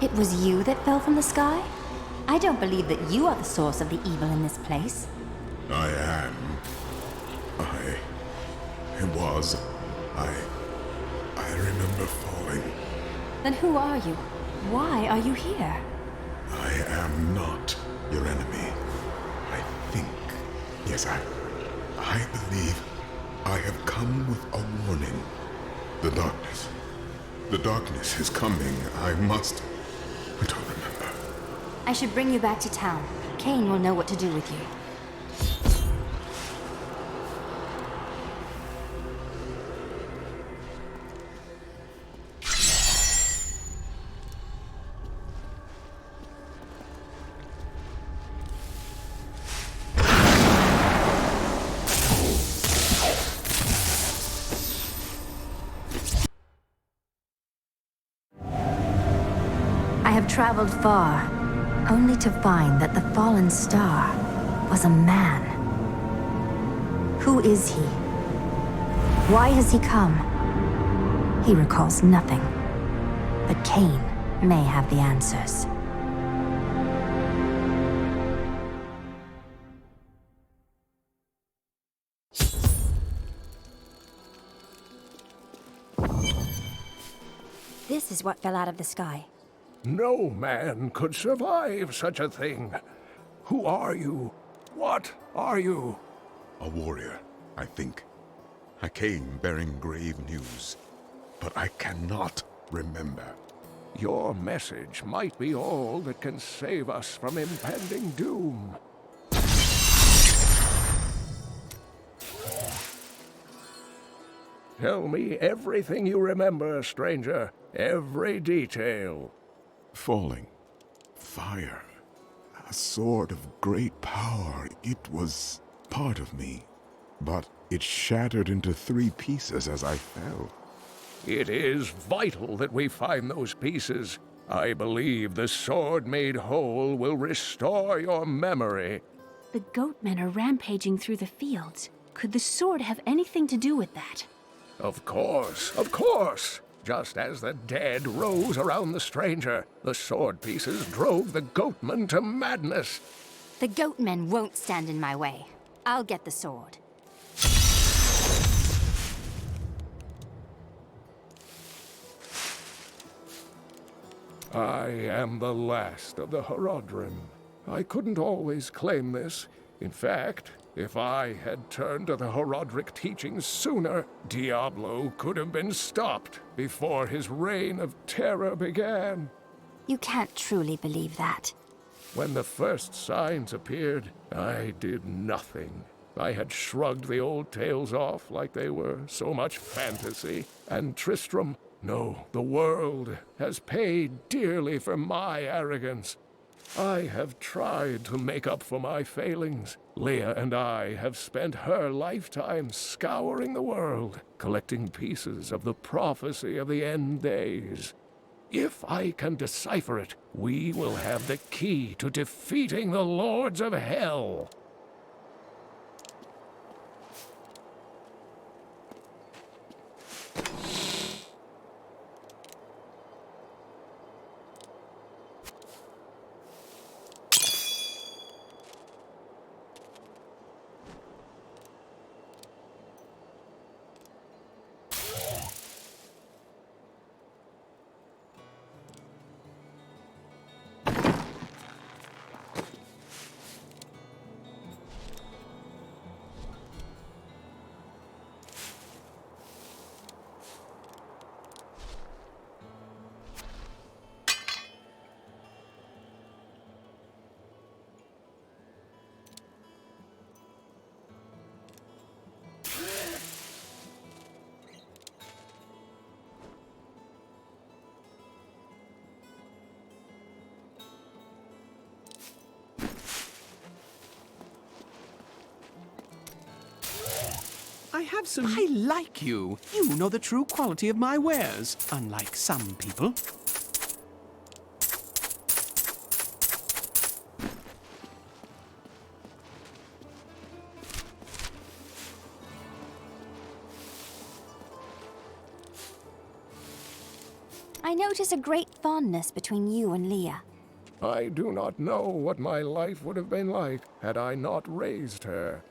It was you that fell from the sky? I don't believe that you are the source of the evil in this place. I am. I remember falling. Then who are you? Why are you here? I am not your enemy. I think. Yes, I believe I have come with a warning. The darkness. The darkness is coming. I don't remember. I should bring you back to town. Cain will know what to do with you. I have traveled far, only to find that the fallen star was a man. Who is he? Why has he come? He recalls nothing, but Cain may have the answers. This is what fell out of the sky. No man could survive such a thing. Who are you? What are you? A warrior, I think. I came bearing grave news, but I cannot remember. Your message might be all that can save us from impending doom. Tell me everything you remember, stranger. Every detail. Falling. Fire. A sword of great power. It was part of me, but it shattered into 3 pieces as I fell. It is vital that we find those pieces. I believe the sword made whole will restore your memory. The goatmen are rampaging through the fields. Could the sword have anything to do with that? Of course, of course. Just as the dead rose around the stranger, the sword pieces drove the goatmen to madness. The goatmen won't stand in my way. I'll get the sword. I am the last of the Horodrim. I couldn't always claim this. In fact, if I had turned to the Horodric teachings sooner, Diablo could have been stopped before his reign of terror began. You can't truly believe that. When the first signs appeared, I did nothing. I had shrugged the old tales off like they were so much fantasy. And Tristram, no, the world has paid dearly for my arrogance. I have tried to make up for my failings. Leah and I have spent her lifetime scouring the world, collecting pieces of the prophecy of the end days. If I can decipher it, we will have the key to defeating the lords of hell. I like you. You know the true quality of my wares, unlike some people. I notice a great fondness between you and Leah. I do not know what my life would have been like had I not raised her.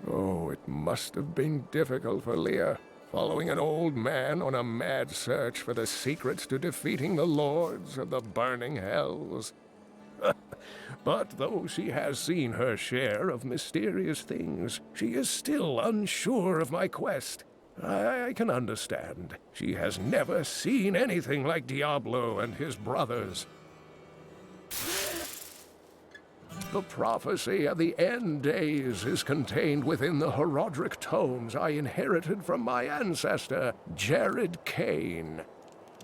Oh, it must have been difficult for Leah, following an old man on a mad search for the secrets to defeating the lords of the burning hells. But though she has seen her share of mysterious things, she is still unsure of my quest. I can understand. She has never seen anything like Diablo and his brothers. The prophecy of the end days is contained within the Herodric tomes I inherited from my ancestor, Jared Kane.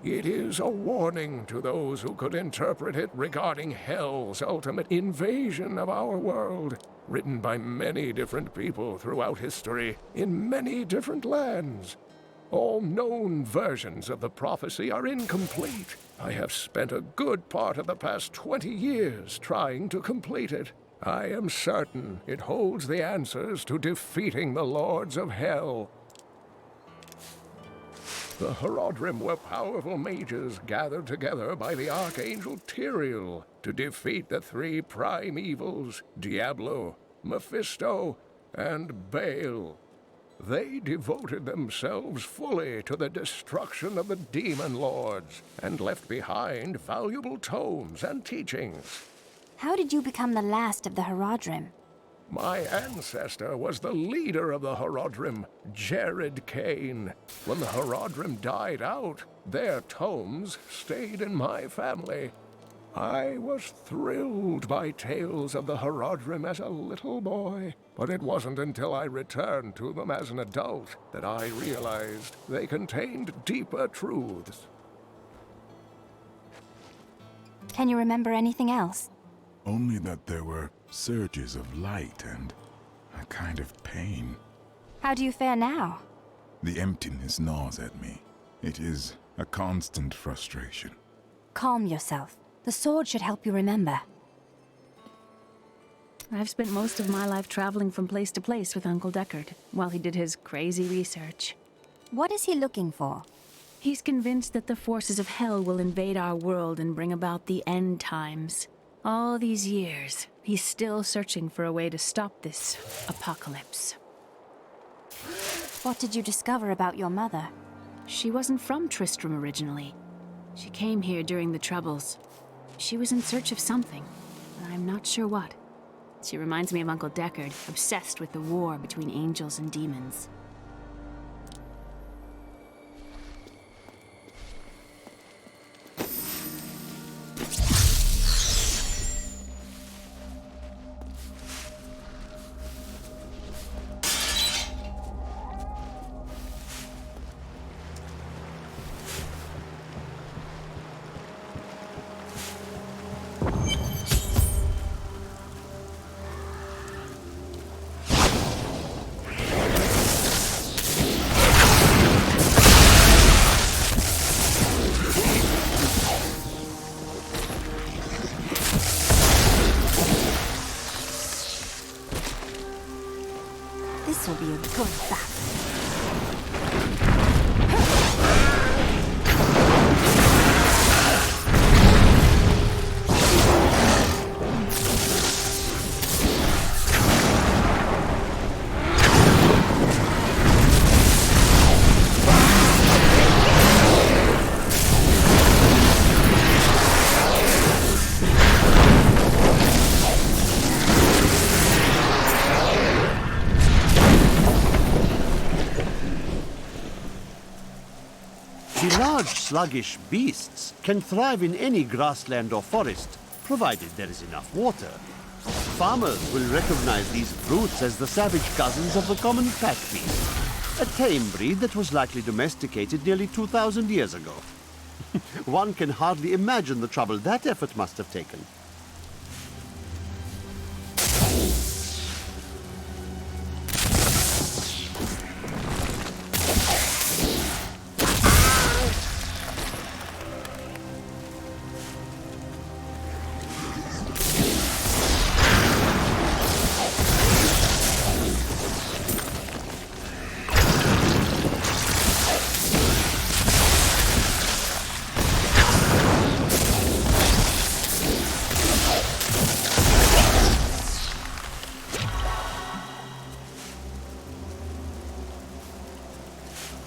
It is a warning to those who could interpret it regarding Hell's ultimate invasion of our world, written by many different people throughout history, in many different lands. All known versions of the prophecy are incomplete. I have spent a good part of the past 20 years trying to complete it. I am certain it holds the answers to defeating the Lords of Hell. The Herodrim were powerful mages gathered together by the Archangel Tyrael to defeat the three prime evils, Diablo, Mephisto, and Baal. They devoted themselves fully to the destruction of the demon lords and left behind valuable tomes and teachings. How did you become the last of the Herodrim? My ancestor was the leader of the Herodrim, Jared Kane. When the Herodrim died out, their tomes stayed in my family. I was thrilled by tales of the Herodrim as a little boy, but it wasn't until I returned to them as an adult that I realized they contained deeper truths. Can you remember anything else? Only that there were surges of light and a kind of pain. How do you fare now? The emptiness gnaws at me. It is a constant frustration. Calm yourself. The sword should help you remember. I've spent most of my life traveling from place to place with Uncle Deckard while he did his crazy research. What is he looking for? He's convinced that the forces of hell will invade our world and bring about the end times. All these years, he's still searching for a way to stop this apocalypse. What did you discover about your mother? She wasn't from Tristram originally. She came here during the Troubles. She was in search of something, but I'm not sure what. She reminds me of Uncle Deckard, obsessed with the war between angels and demons. This will be a good battle. The large, sluggish beasts can thrive in any grassland or forest, provided there is enough water. Farmers will recognize these brutes as the savage cousins of the common pack beast, a tame breed that was likely domesticated nearly 2,000 years ago. One can hardly imagine the trouble that effort must have taken.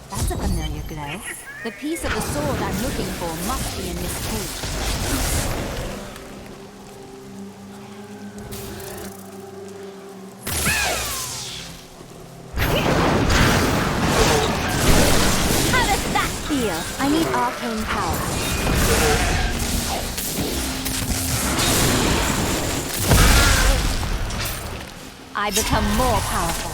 That's a familiar glow. The piece of the sword I'm looking for must be in this cave. How does that feel? I need arcane power. I become more powerful.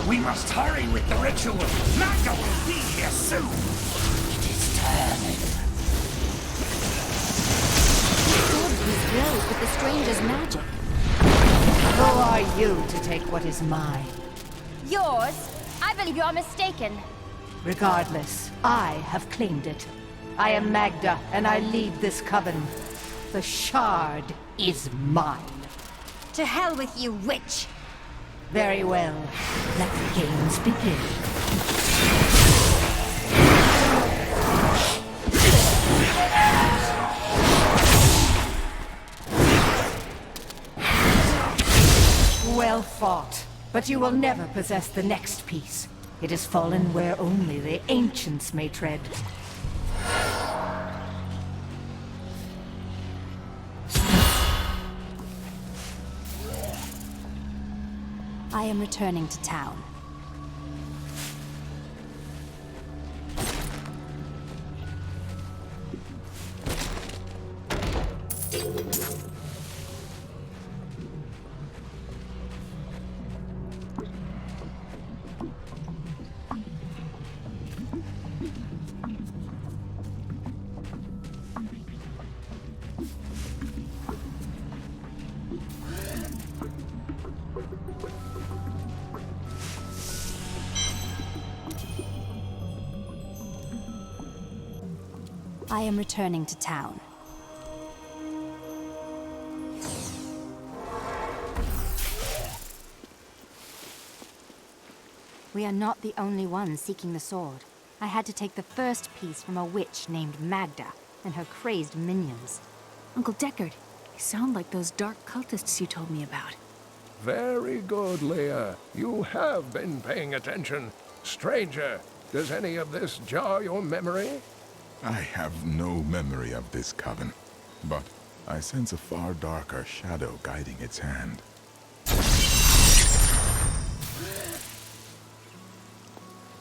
We must hurry with the ritual. Magda will be here soon. It is turning. Godby's glows with the stranger's magic. Who are you to take what is mine? Yours? I believe you are mistaken. Regardless, I have claimed it. I am Magda, and I lead this coven. The shard is mine. To hell with you, witch! Very well. Let the games begin. Well fought. But you will never possess the next piece. It has fallen where only the ancients may tread. I am returning to town. I am returning to town. We are not the only ones seeking the sword. I had to take the first piece from a witch named Magda and her crazed minions. Uncle Deckard, you sound like those dark cultists you told me about. Very good, Leah. You have been paying attention. Stranger, does any of this jar your memory? I have no memory of this coven, but I sense a far darker shadow guiding its hand.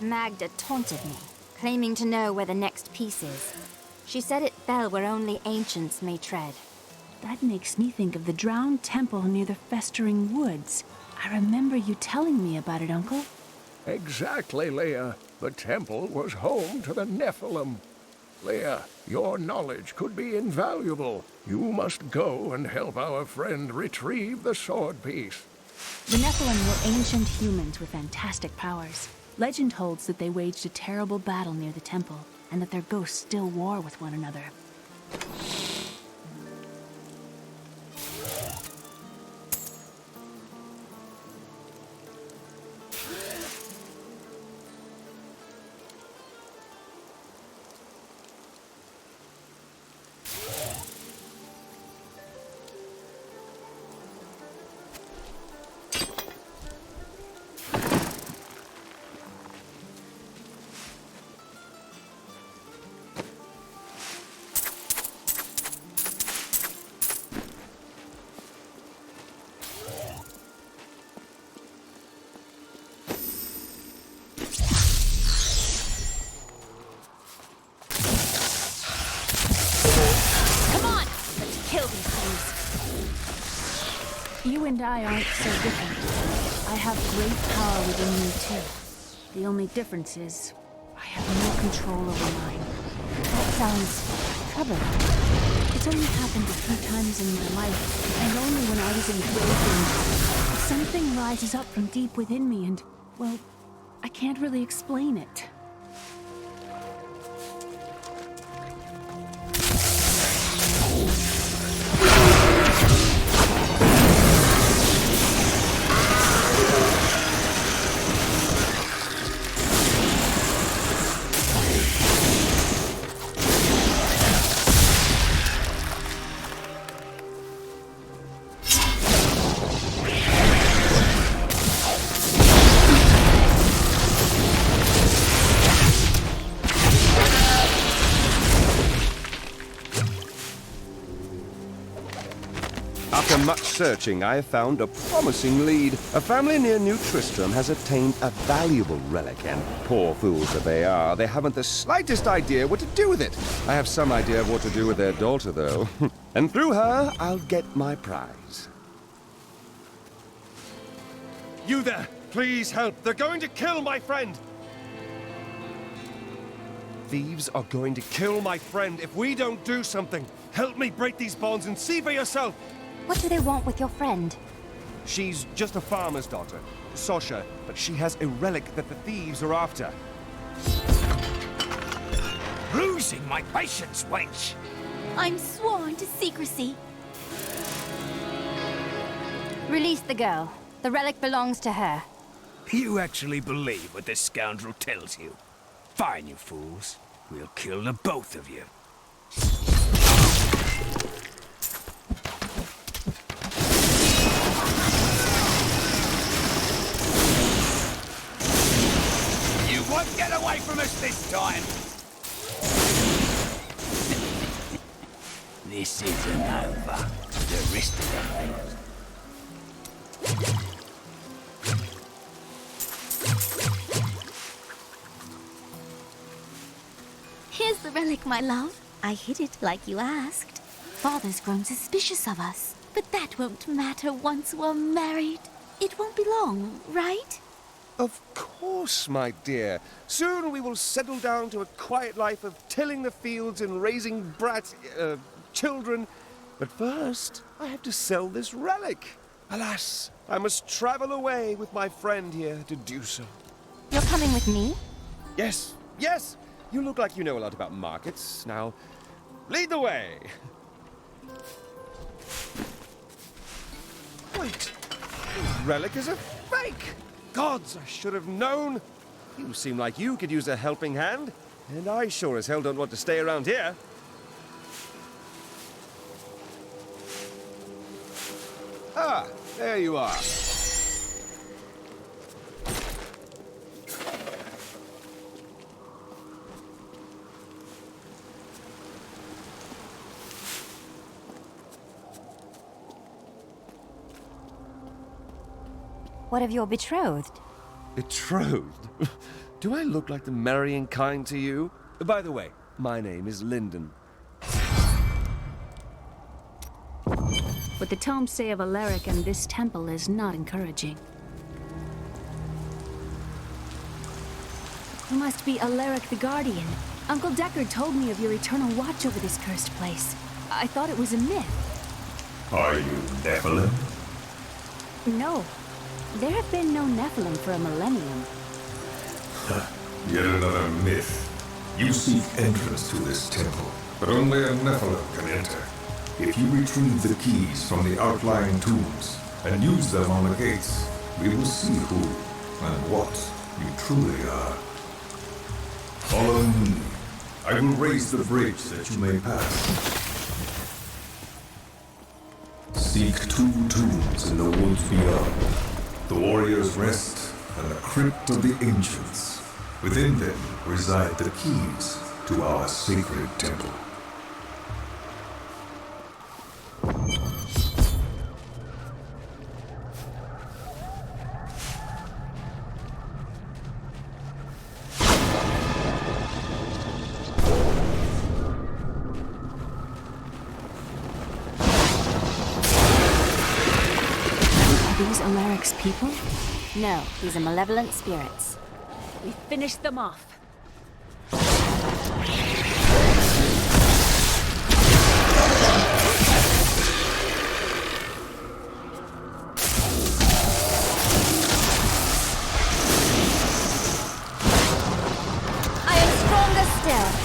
Magda taunted me, claiming to know where the next piece is. She said it fell where only ancients may tread. That makes me think of the drowned temple near the festering woods. I remember you telling me about it, Uncle. Exactly, Leah. The temple was home to the Nephilim. Leah, your knowledge could be invaluable. You must go and help our friend retrieve the sword piece. The Nephilim were ancient humans with fantastic powers. Legend holds that they waged a terrible battle near the temple, and that their ghosts still war with one another. and I aren't so different. I have great power within me, too. The only difference is, I have no control over mine. That sounds troubling. It's only happened a few times in my life, and only when I was in great danger. Something rises up from deep within me and, well, I can't really explain it. After much searching, I have found a promising lead. A family near New Tristram has obtained a valuable relic, and poor fools that they are, they haven't the slightest idea what to do with it. I have some idea of what to do with their daughter, though. And through her, I'll get my prize. You there! Please help! They're going to kill my friend! Thieves are going to kill my friend if we don't do something. Help me break these bonds and see for yourself! What do they want with your friend? She's just a farmer's daughter, Sasha, but she has a relic that the thieves are after. Losing my patience, wench! I'm sworn to secrecy. Release the girl. The relic belongs to her. You actually believe what this scoundrel tells you? Fine, you fools. We'll kill the both of you. You won't get away from us this time! This isn't over. The rest of them. Here's the relic, my love. I hid it like you asked. Father's grown suspicious of us, but that won't matter once we're married. It won't be long, right? Of course, my dear. Soon we will settle down to a quiet life of tilling the fields and raising children. But first, I have to sell this relic. Alas, I must travel away with my friend here to do so. You're coming with me? Yes, yes! You look like you know a lot about markets. Now, lead the way! Wait! The relic is a fake! Gods, I should have known! You seem like you could use a helping hand, and I sure as hell don't want to stay around here. Ah, there you are. What of your betrothed? Betrothed? Do I look like the marrying kind to you? By the way, my name is Lyndon. What the tomes say of Leoric and this temple is not encouraging. You must be Leoric the Guardian. Uncle Deckard told me of your eternal watch over this cursed place. I thought it was a myth. Are you Nephilim? No. There have been no Nephilim for a millennium. Yet another myth. You seek entrance to this temple, but only a Nephilim can enter. If you retrieve the keys from the outlying tombs and use them on the gates, we will see who and what you truly are. Follow me. I will raise the bridge that you may pass. Seek 2 tombs in the woods beyond. The warrior's rest and the crypt of the ancients. Within them reside the keys to our sacred temple. these Alaric's people? No, these are malevolent spirits. We finished them off. I am stronger still.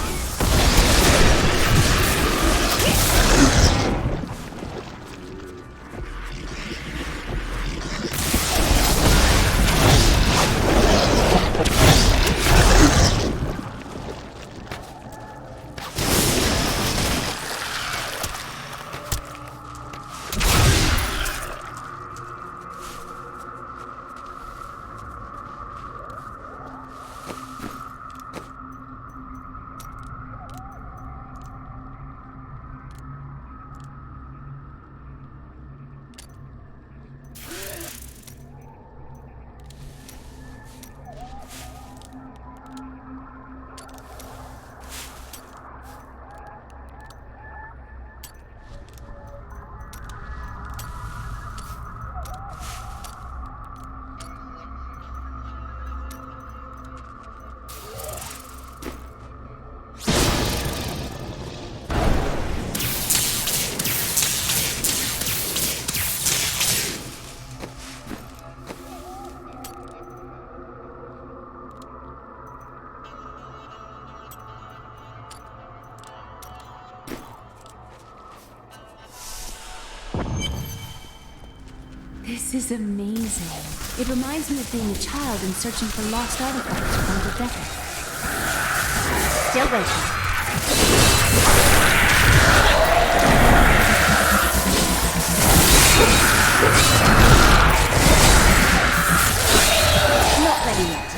This is amazing. It reminds me of being a child and searching for lost artifacts from the desert. Still waiting. Not ready yet.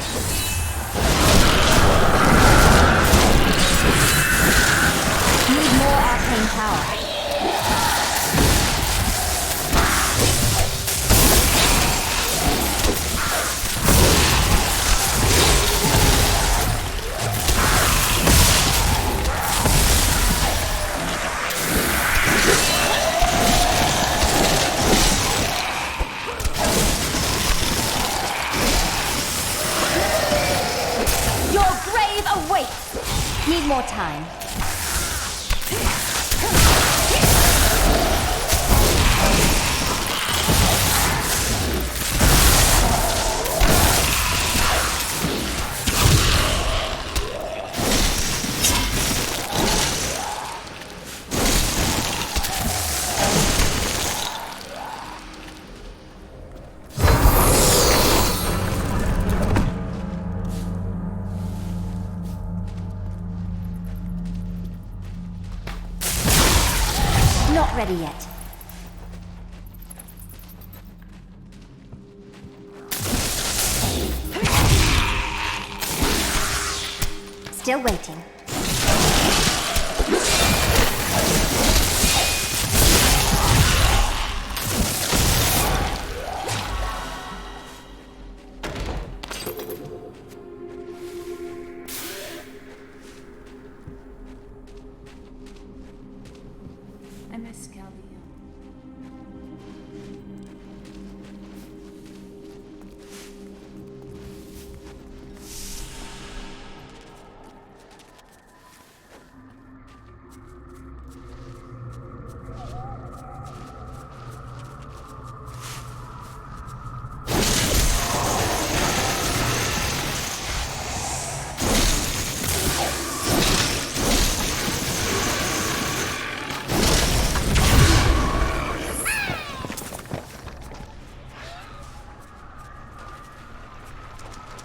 Need more arcane power. Need more time. Not ready yet. Still waiting. I miss Calvium.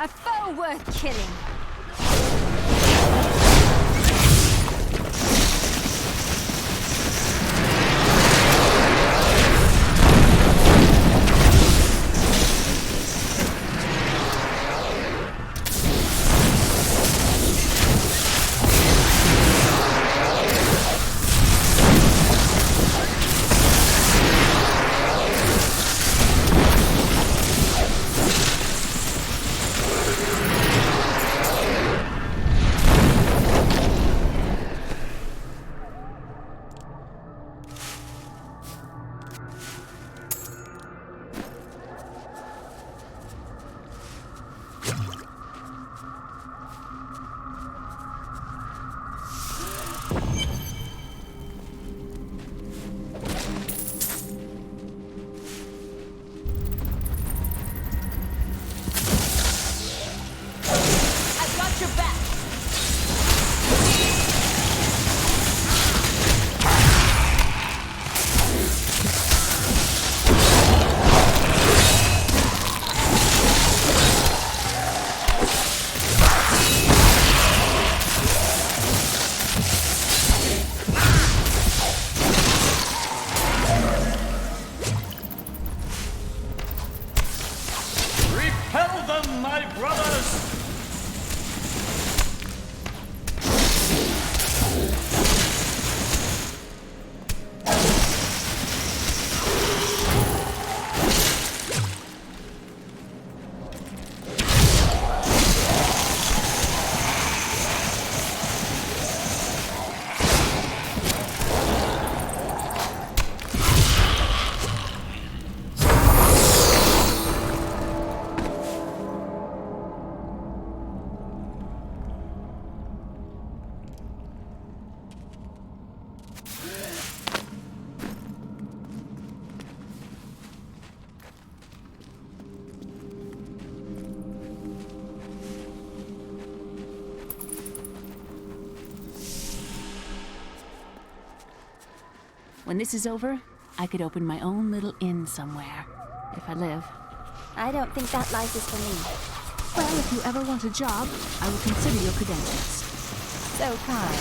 A foe worth killing. my brothers! When this is over, I could open my own little inn somewhere, if I live. I don't think that life is for me. Well, if you ever want a job, I will consider your credentials. So kind.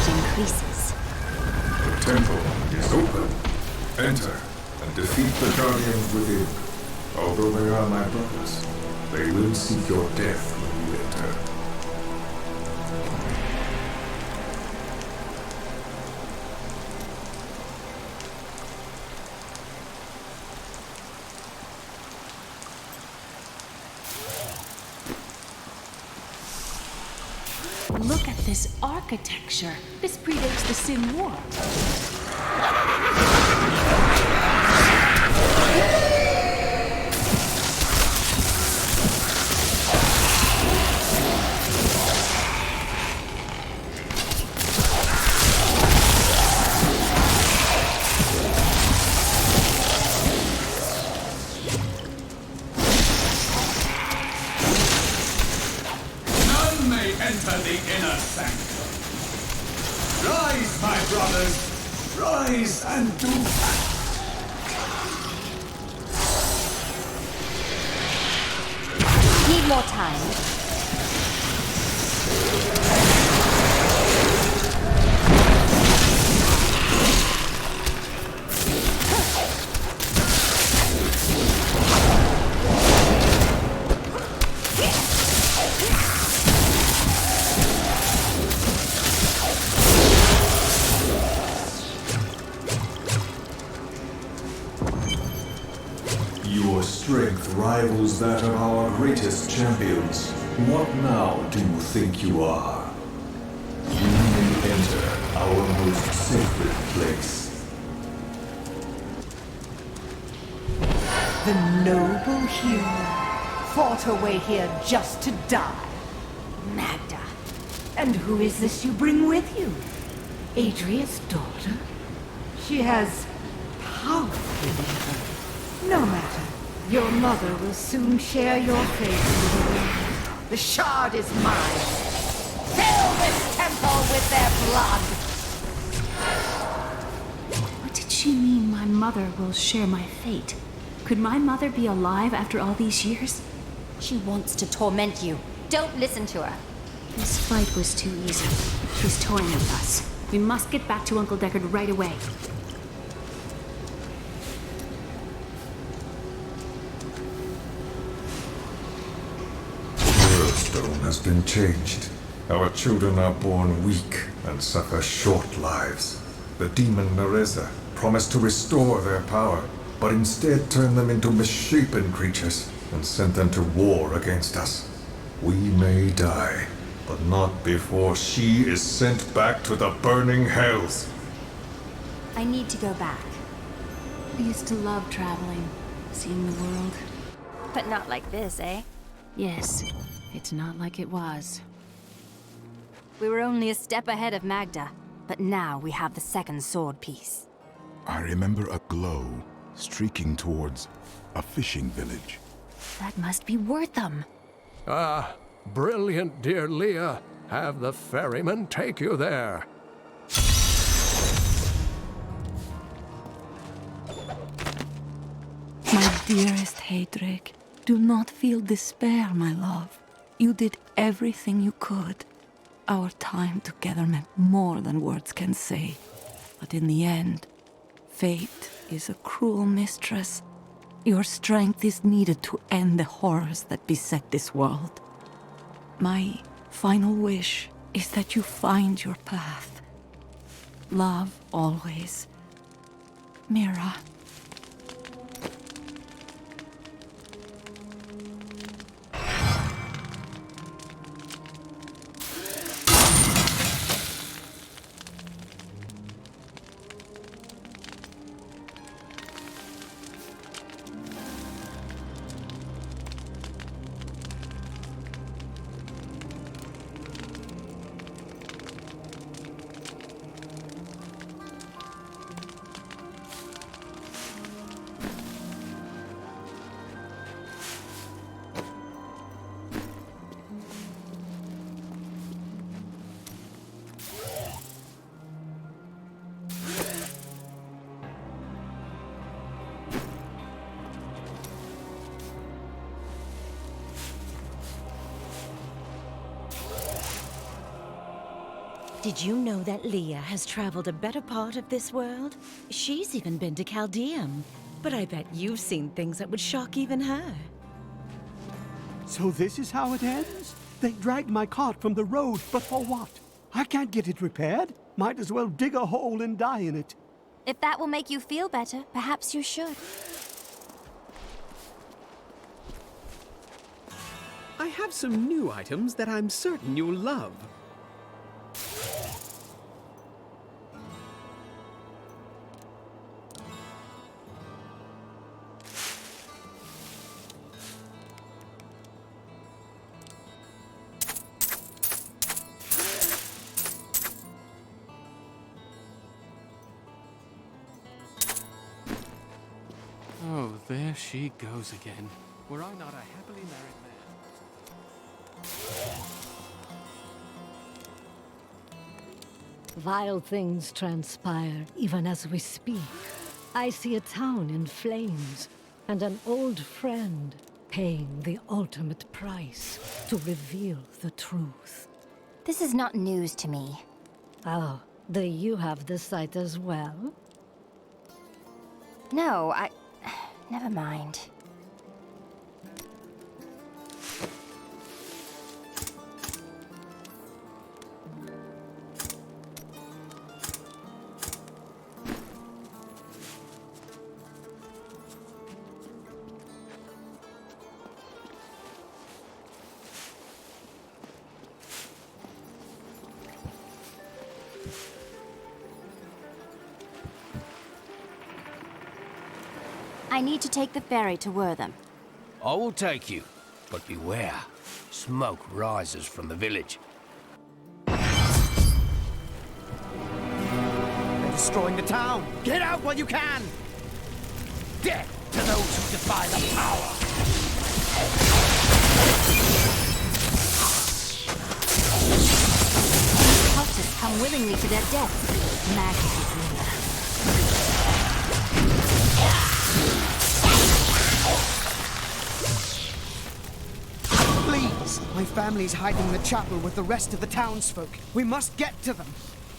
Increases. The temple is open. Enter and defeat the guardians within. Although they are my brothers, they will seek your death when you enter. Look at this architecture. This predates the Sin War. Enter the inner sanctum. Rise, my brothers! Rise and do battle! Need more time. Your strength rivals that of our greatest champions. What now do you think you are? You may enter our most sacred place. The noble hero fought her way here just to die. Magda. And who is this you bring with you? Adria's daughter? She has power within her. No matter. Your mother will soon share your fate with the world. The shard is mine. Fill this temple with their blood! What did she mean my mother will share my fate? Could my mother be alive after all these years? She wants to torment you. Don't listen to her. This fight was too easy. She's toying with us. We must get back to Uncle Deckard right away. Stone has been changed. Our children are born weak and suffer short lives. The demon Nereza promised to restore their power, but instead turned them into misshapen creatures and sent them to war against us. We may die, but not before she is sent back to the burning hells. I need to go back. I used to love traveling, seeing the world. But not like this, eh? Yes, it's not like it was. We were only a step ahead of Magda, but now we have the second sword piece. I remember a glow streaking towards a fishing village. That must be Wortham. Ah, brilliant, dear Leah. Have the ferryman take you there. My dearest Heydrich, do not feel despair, my love. You did everything you could. Our time together meant more than words can say. But in the end, fate is a cruel mistress. Your strength is needed to end the horrors that beset this world. My final wish is that you find your path. Love always. Mira. Did you know that Leah has traveled a better part of this world? She's even been to Chaldeum. But I bet you've seen things that would shock even her. So this is how it ends? They dragged my cart from the road, but for what? I can't get it repaired. Might as well dig a hole and die in it. If that will make you feel better, perhaps you should. I have some new items that I'm certain you'll love. Oh, there she goes again. Were I not a happily married man? Vile things transpire even as we speak. I see a town in flames, and an old friend paying the ultimate price to reveal the truth. This is not news to me. Oh, do you have the sight as well? No, never mind. I need to take the ferry to Wortham. I will take you, but beware. Smoke rises from the village. They're destroying the town! Get out while you can! Death to those who defy the power! Cultists come willingly to their deaths. Magic. Please! My family's hiding in the chapel with the rest of the townsfolk. We must get to them.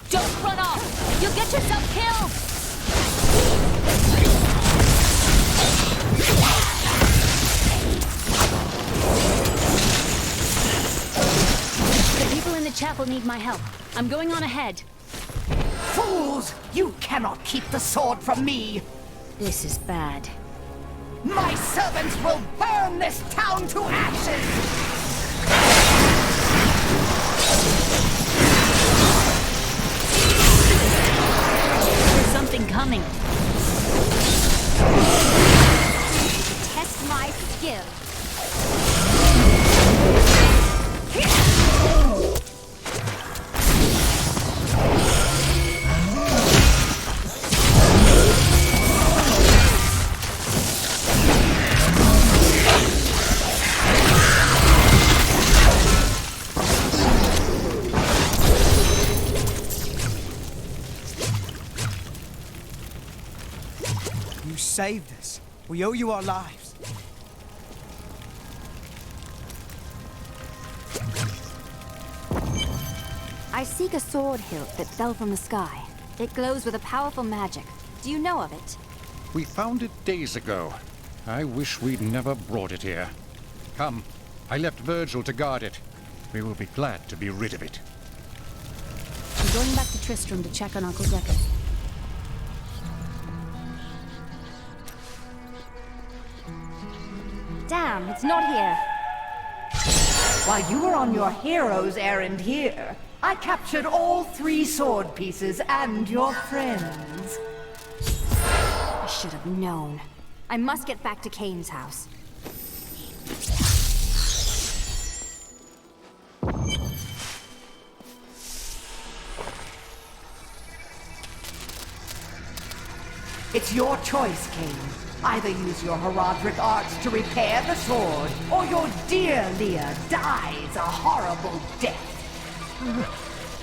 Don't run off! You'll get yourself killed! The people in the chapel need my help. I'm going on ahead. Fools! You cannot keep the sword from me! This is bad. My servants will burn this town to ashes! There's something You saved us. We owe you our lives. I seek a sword hilt that fell from the sky. It glows with a powerful magic. Do you know of it? We found it days ago. I wish we'd never brought it here. Come, I left Virgil to guard it. We will be glad to be rid of it. I'm going back to Tristram to check on Uncle Deckard. Damn, it's not here. While you were on your hero's errand here, I captured all 3 sword pieces and your friends. I should have known. I must get back to Kane's house. It's your choice, Kane. Either use your Herodric arts to repair the sword, or your dear Leah dies a horrible death.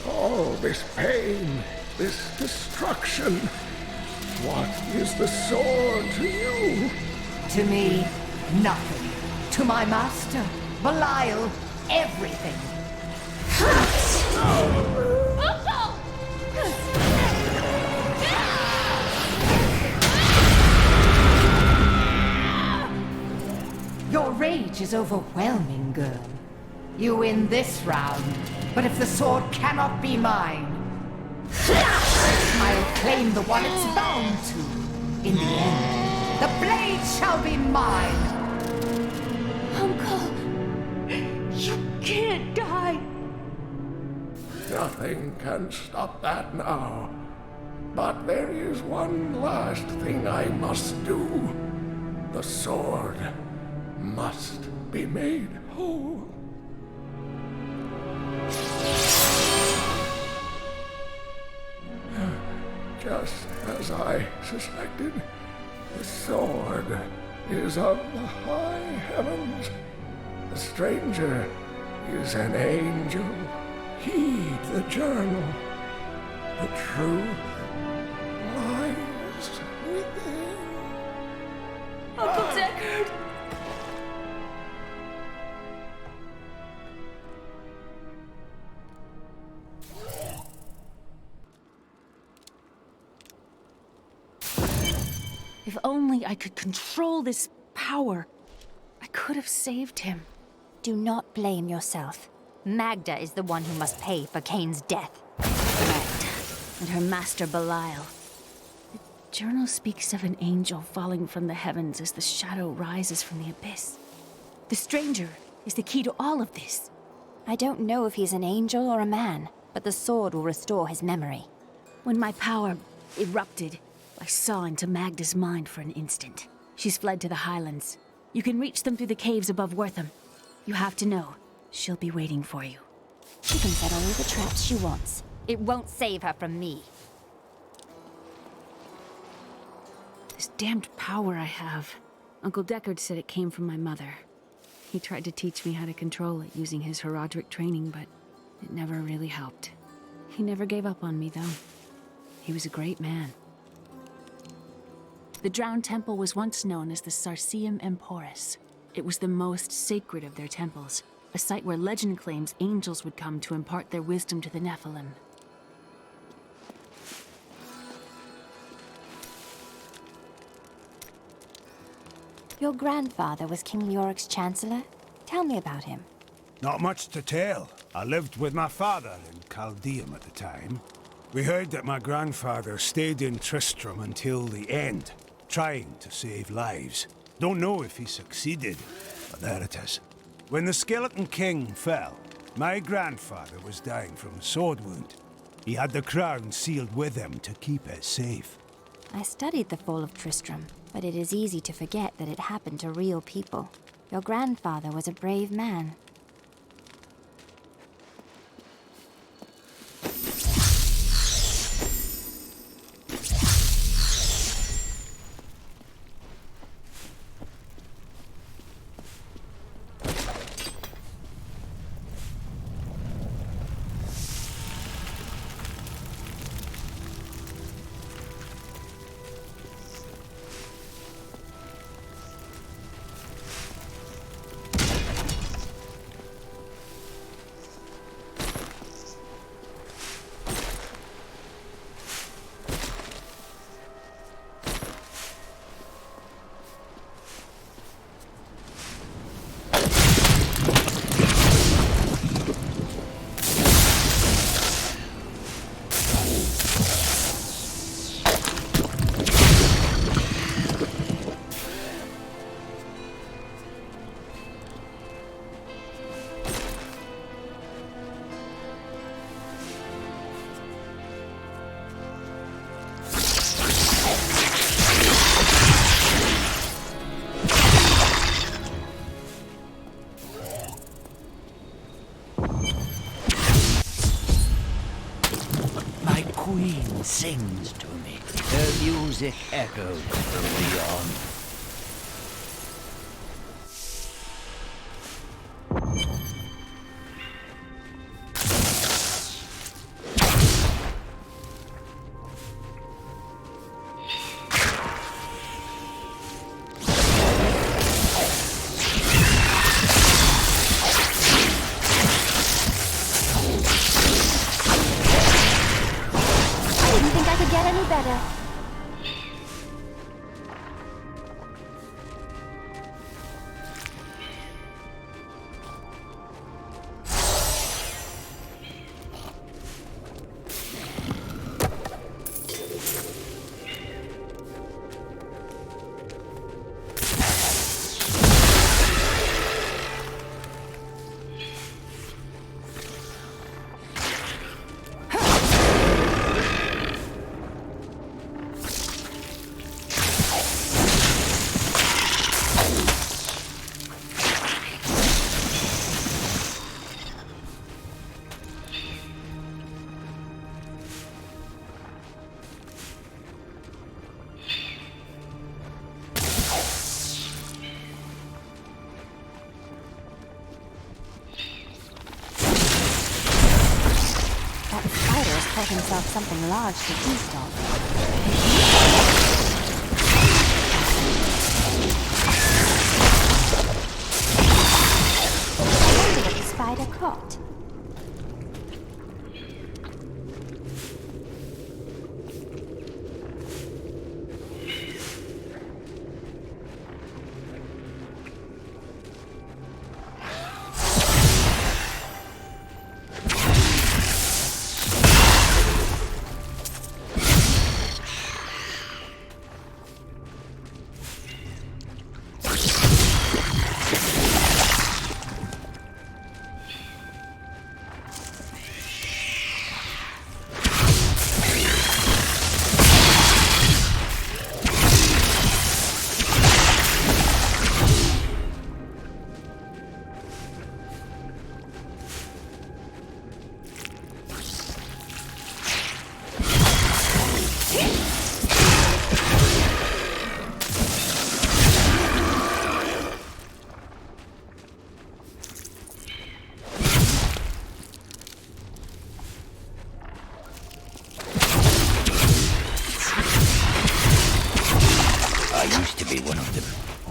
All this pain, this destruction. What is the sword to you? To me, nothing. To my master, Belial, everything. Your rage is overwhelming, girl. You win this round, but if the sword cannot be mine, I'll claim the one it's bound to. In the end, the blade shall be mine. Uncle, you can't die. Nothing can stop that now. But there is one last thing I must do. The sword must be made whole. Just as I suspected, the sword is of the high heavens. The stranger is an angel. Heed the journal. The truth lies within. Uncle Deckard! If only I could control this power, I could have saved him. Do not blame yourself. Magda is the one who must pay for Kane's death. Magda and her master Belial. The journal speaks of an angel falling from the heavens as the shadow rises from the abyss. The stranger is the key to all of this. I don't know if he's an angel or a man, but the sword will restore his memory. When my power erupted, I saw into Magda's mind for an instant. She's fled to the highlands. You can reach them through the caves above Wortham. You have to know, she'll be waiting for you. She can set all the traps she wants. It won't save her from me. This damned power I have. Uncle Deckard said it came from my mother. He tried to teach me how to control it using his Herodric training, but it never really helped. He never gave up on me, though. He was a great man. The Drowned Temple was once known as the Sarsium Emporis. It was the most sacred of their temples, a site where legend claims angels would come to impart their wisdom to the Nephilim. Your grandfather was King Leoric's chancellor? Tell me about him. Not much to tell. I lived with my father in Caldeum at the time. We heard that my grandfather stayed in Tristram until the end, trying to save lives. Don't know if he succeeded, but there it is. When the Skeleton King fell, my grandfather was dying from a sword wound. He had the crown sealed with him to keep it safe. I studied the fall of Tristram, but it is easy to forget that it happened to real people. Your grandfather was a brave man. queen sings to me. Her music echoes from beyond. Caught himself something large to feast on. I wonder what the spider caught.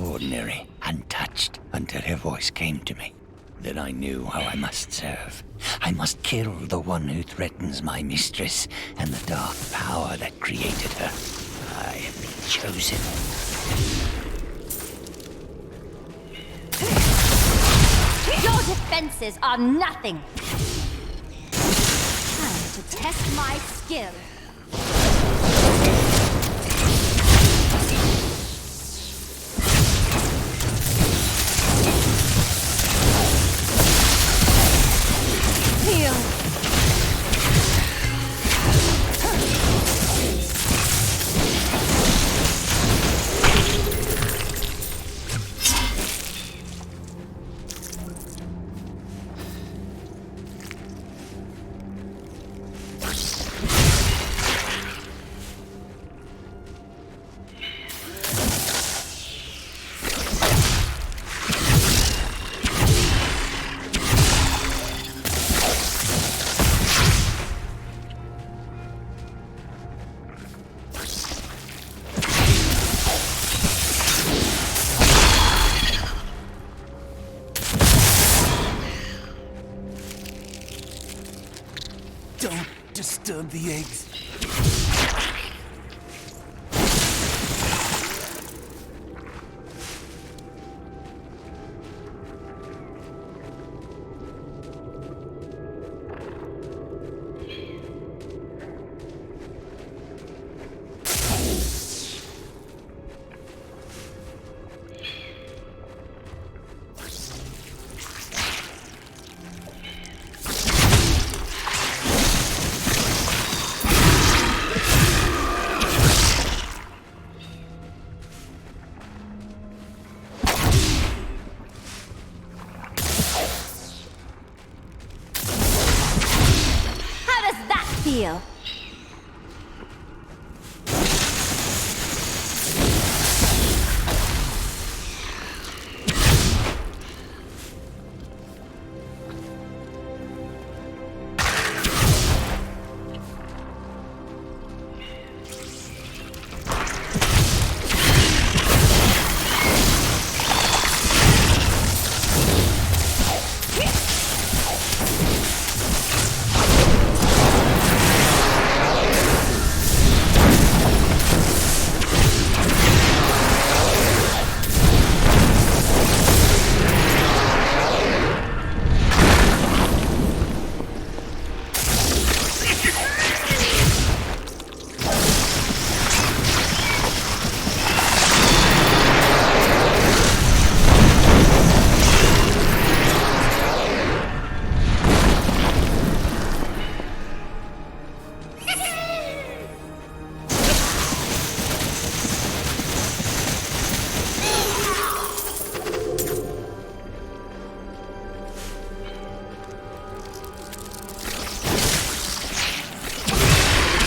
Ordinary, untouched, until her voice came to me. Then I knew how I must serve. I must kill the one who threatens my mistress and the dark power that created her. I have been chosen. Your defenses are nothing. Time to test my skill. Don't disturb the eggs.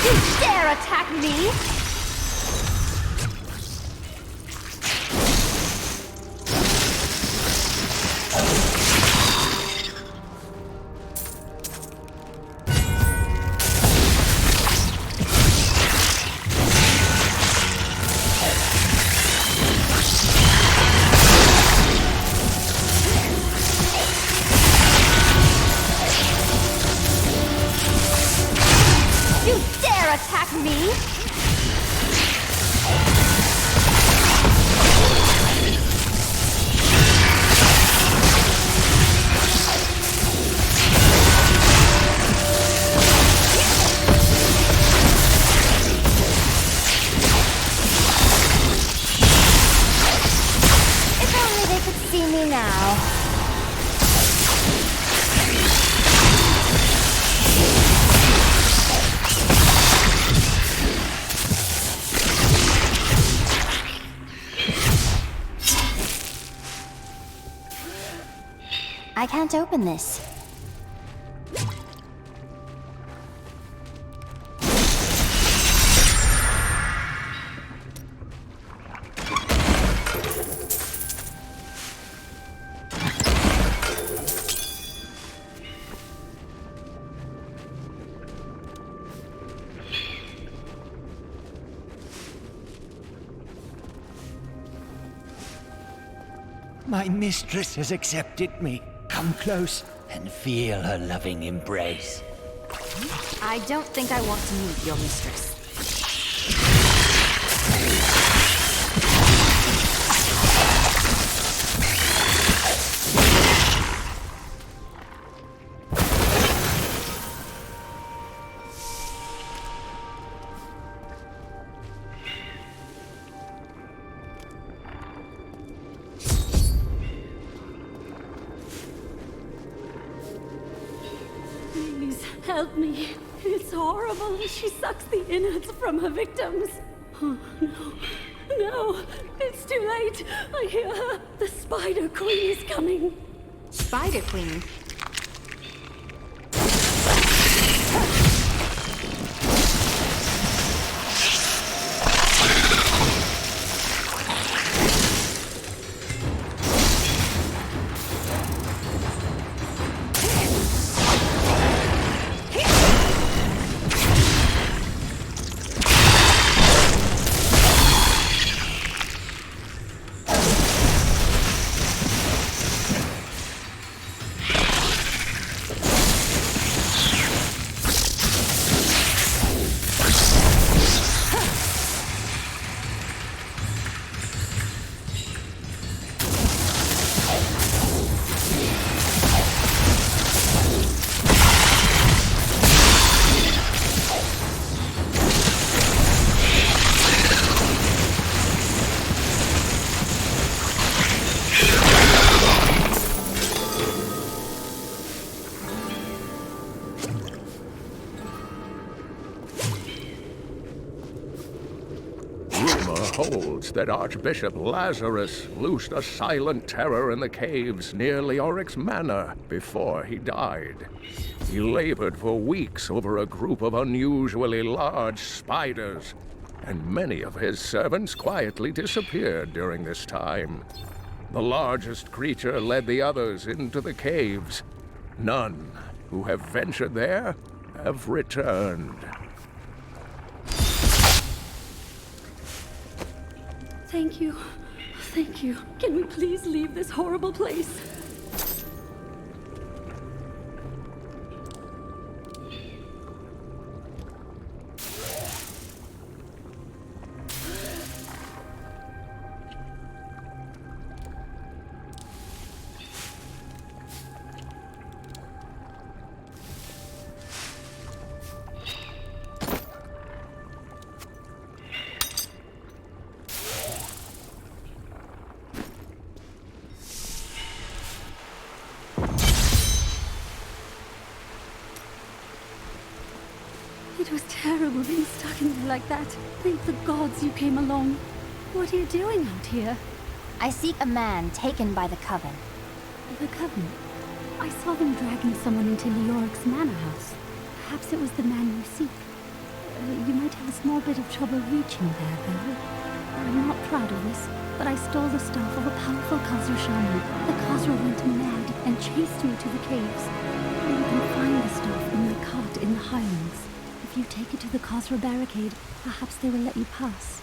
You dare attack me? You dare attack me? If only they could see me now. I can't open this. My mistress has accepted me. Come close and feel her loving embrace. I don't think I want to meet your mistress. Please, help me. It's horrible. She sucks the innards from her victims. Oh, no. No, it's too late. I hear her. The Spider Queen is coming. Spider Queen? Holds that Archbishop Lazarus loosed a silent terror in the caves near Leoric's manor before he died. He labored for weeks over a group of unusually large spiders, and many of his servants quietly disappeared during this time. The largest creature led the others into the caves. None who have ventured there have returned. Thank you. Thank you. Can we please leave this horrible place? It was terrible being stuck in there like that. Thank the gods you came along. What are you doing out here? I seek a man taken by the Coven. The Coven? I saw them dragging someone into Leoric's manor house. Perhaps it was the man you seek. small bit of trouble reaching there, though. I'm not proud of this, but I stole the staff of a powerful Khazra shaman. The Khazra went mad and chased me to the caves. You can find the staff in my cart in the Highlands. If you take it to the Khazra barricade, perhaps they will let you pass.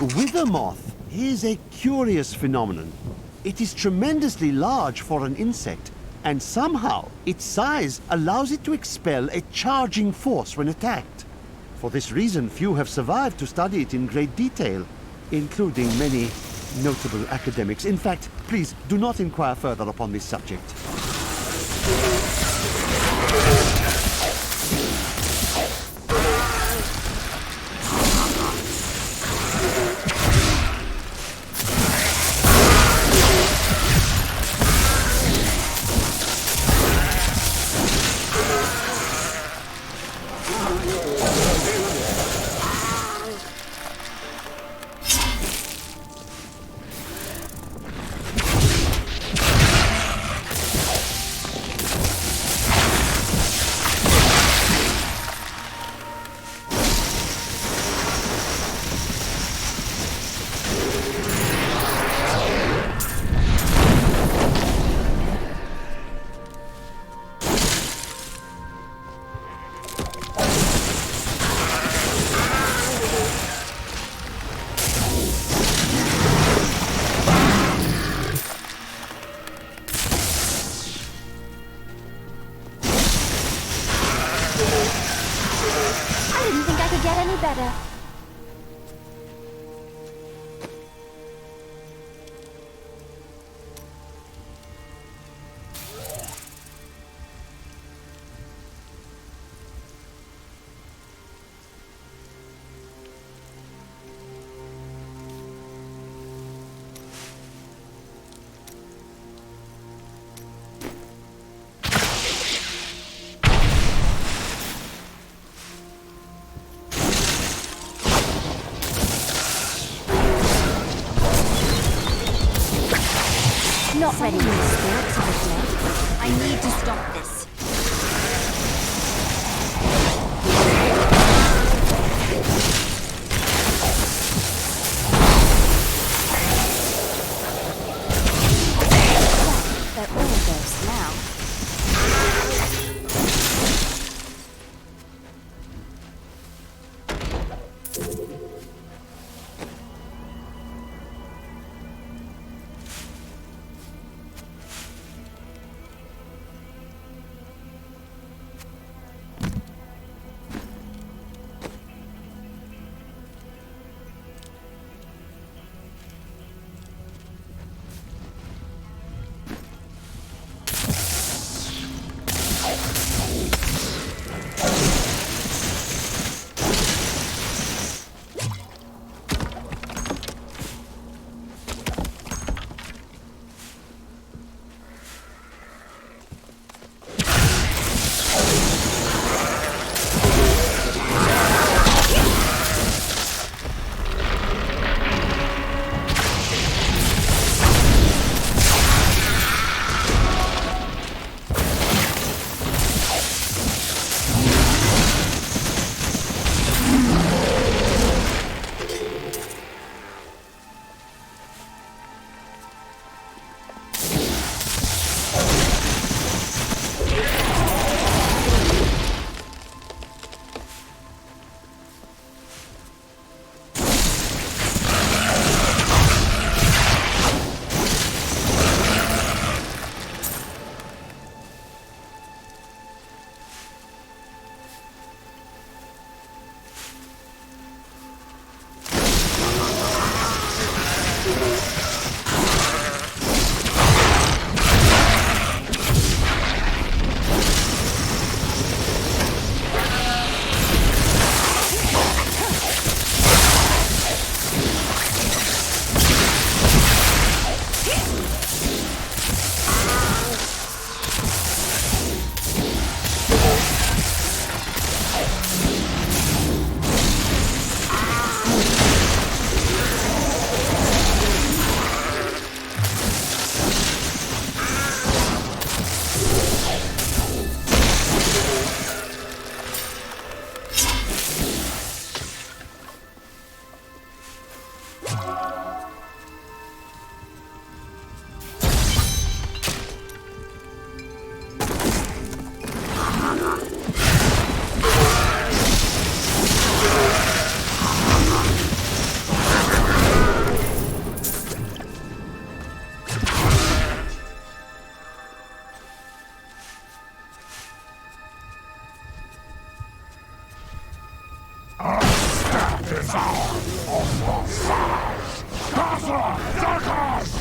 The wither moth is a curious phenomenon. It is tremendously large for an insect, and somehow its size allows it to expel a charging force when attacked. For this reason, few have survived to study it in great detail, including many notable academics. In fact, please do not inquire further upon this subject. better. Not ready for the spirits of the dead. I need to stop this. They're all ghosts now. is hour of the stars! Gaza Darkos!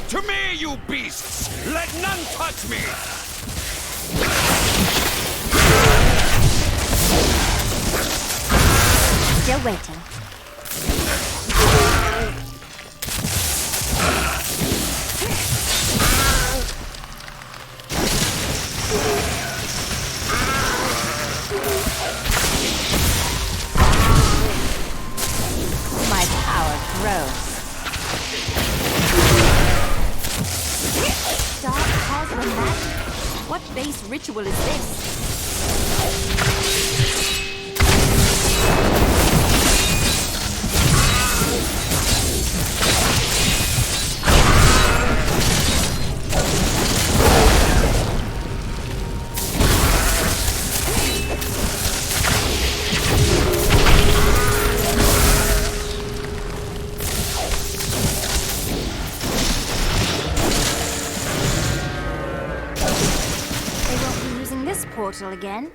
To me, you beasts! Let none touch me! Still waiting. My power grows. Dark cosmic magic? What base ritual is this? They will this portal again.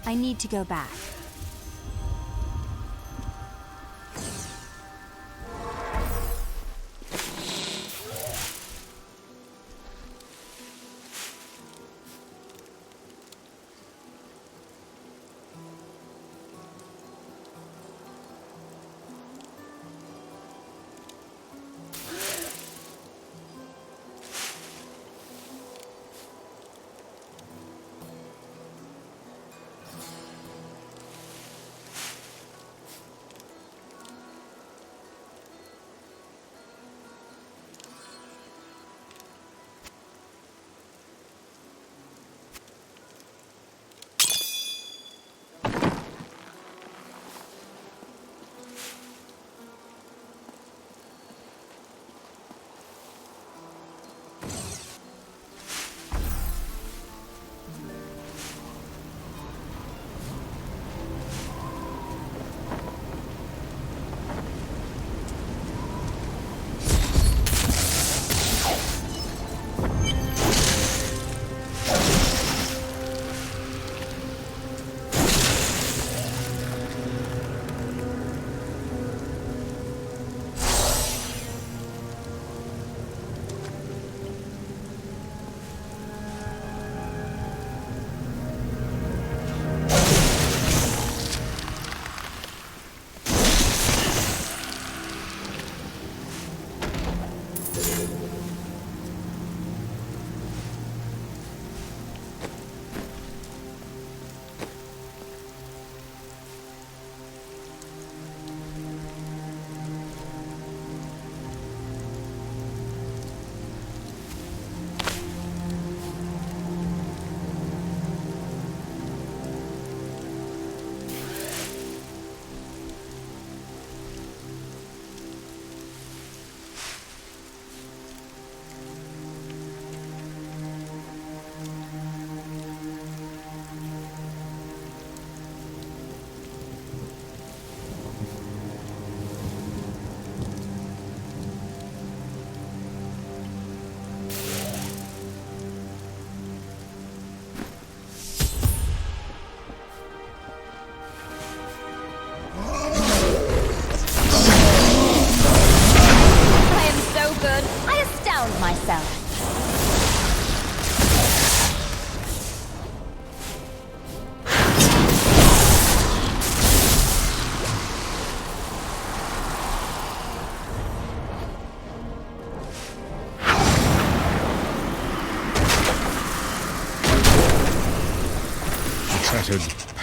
I need to go back.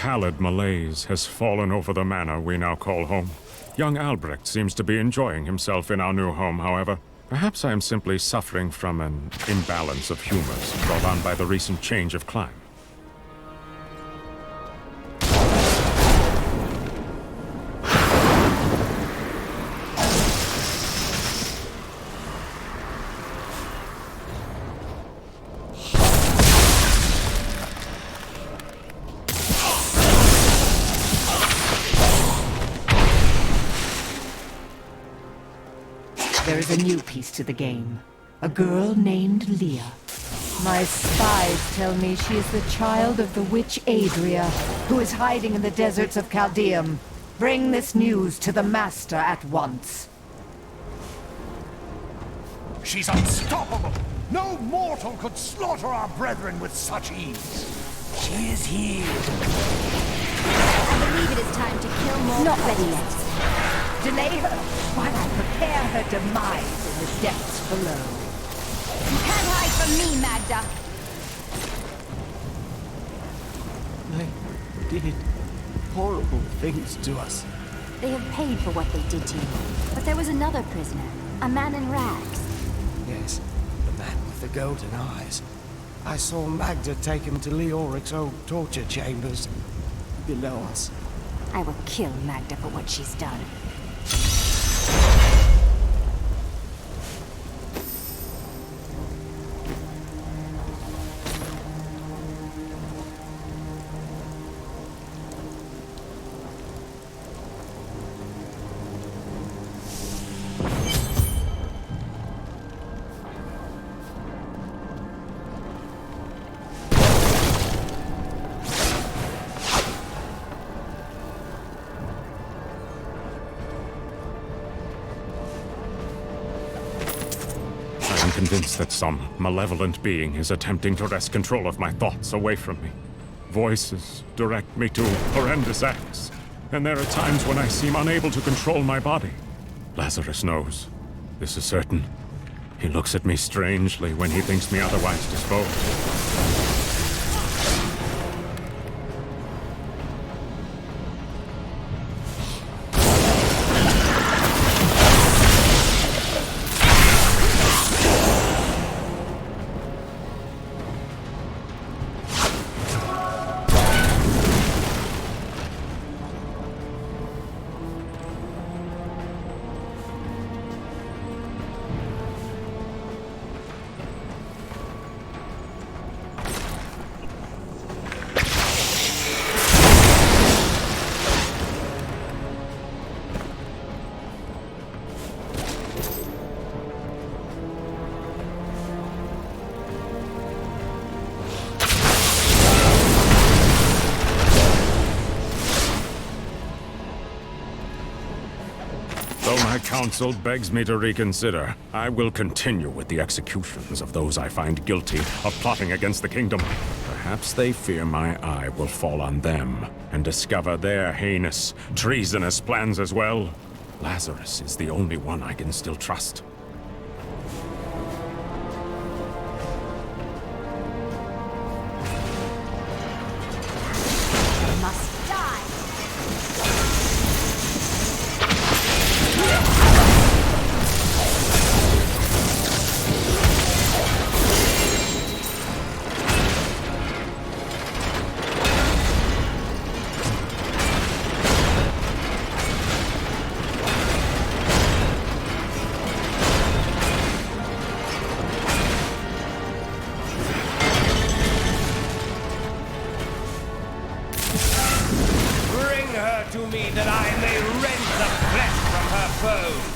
pallid malaise has fallen over the manor we now call home. Young Albrecht seems to be enjoying himself in our new home, however. Perhaps I am simply suffering from an imbalance of humors brought on by the recent change of climate. There is a new piece to the game. A girl named Leah. My spies tell me she is the child of the witch Adria, who is hiding in the deserts of Caldeum. Bring this news to the Master at once. She's unstoppable! No mortal could slaughter our brethren with such ease. She is here. I believe it is time to kill more. Not ready yet. Delay her while I prepare her demise in the depths below. You can't hide from me, Magda. They did horrible things to us. They have paid for what they did to you. But there was another prisoner, a man in rags. Yes, the man with the golden eyes. I saw Magda take him to Leoric's old torture chambers below us. I will kill Magda for what she's done. Convinced that some malevolent being is attempting to wrest control of my thoughts away from me. Voices direct me to horrendous acts, and there are times when I seem unable to control my body. Lazarus knows. This is certain. He looks at me strangely when he thinks me otherwise disposed. Council begs me to reconsider. I will continue with the executions of those I find guilty of plotting against the kingdom. Perhaps they fear my eye will fall on them and discover their heinous, treasonous plans as well. Lazarus is the only one I can still trust. To me that I may rend the flesh from her bones.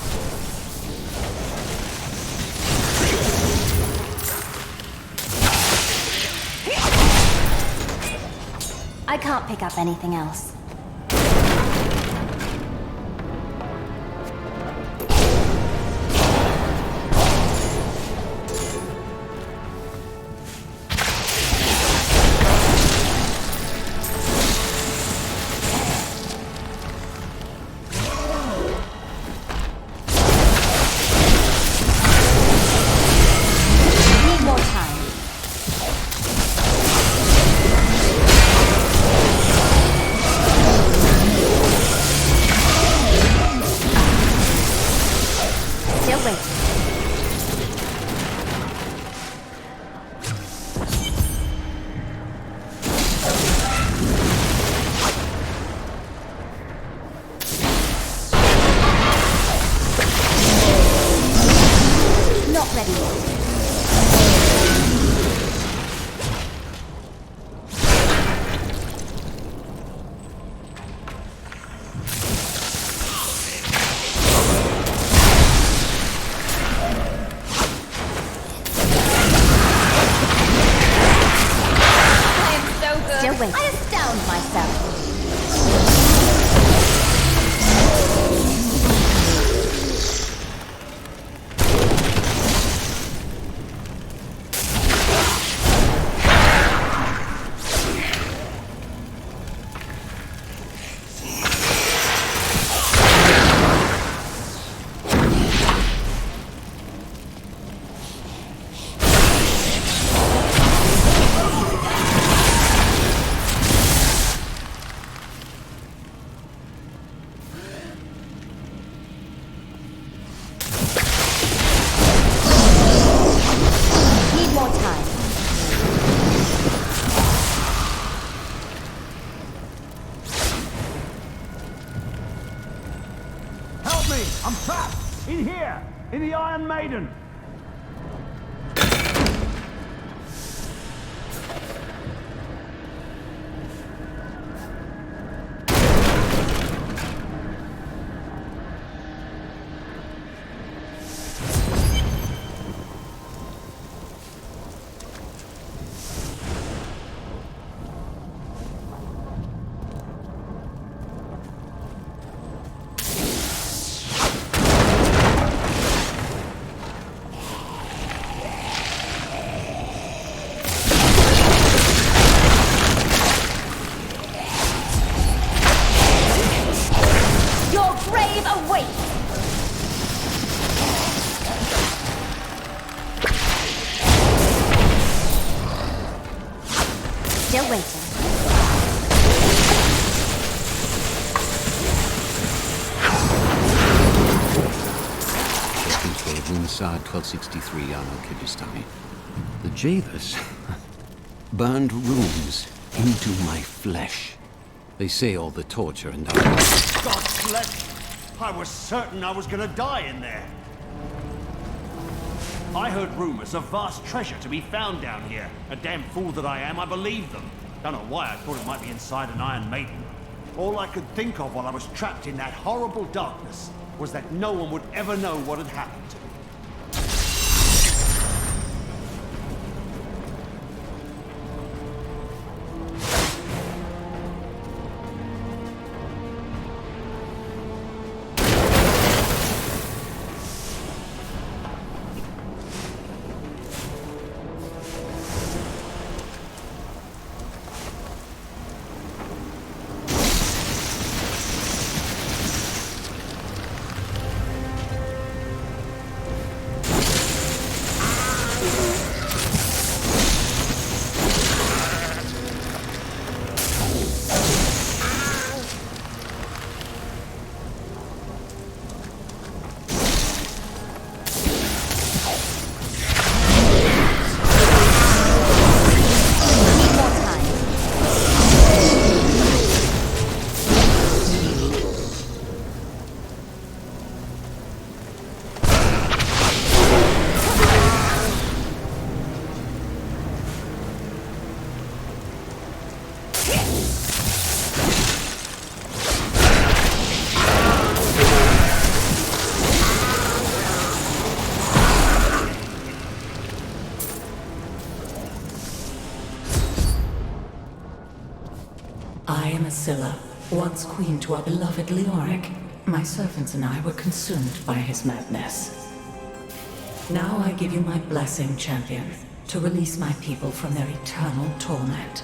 I can't pick up anything else. me! I'm trapped! In here! In the Iron Maiden! Still waiting. Inside 1263 Yano Kibistani. The Jaivas burned runes into my flesh. They say all the torture and God bless you! I was certain I was gonna die in there. I heard rumors of vast treasure to be found down here. A damn fool that I am, I believed them. Don't know why I thought it might be inside an Iron Maiden. All I could think of while I was trapped in that horrible darkness was that no one would ever know what had happened to me. I am Asilla, once queen to our beloved Leoric. My servants and I were consumed by his madness. Now I give you my blessing, champion, to release my people from their eternal torment.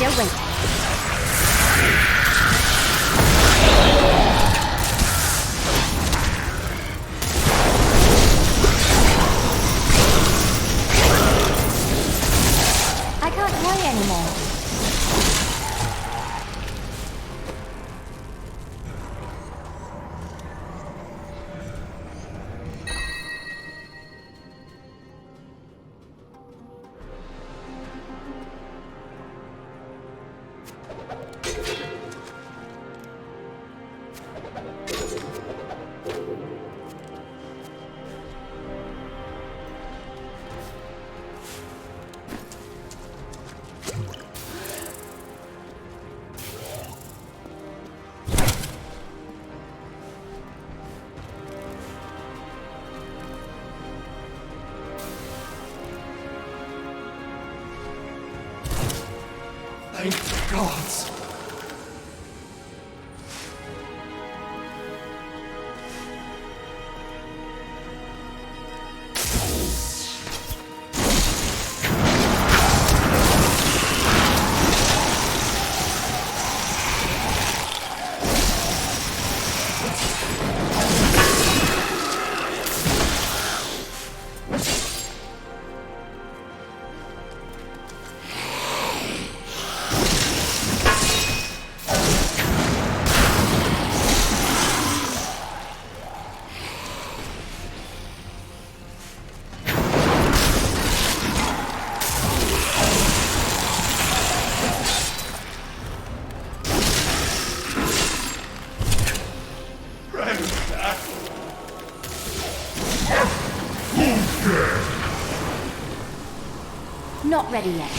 Still waiting. I can't play anymore. Thank the gods. Not ready yet.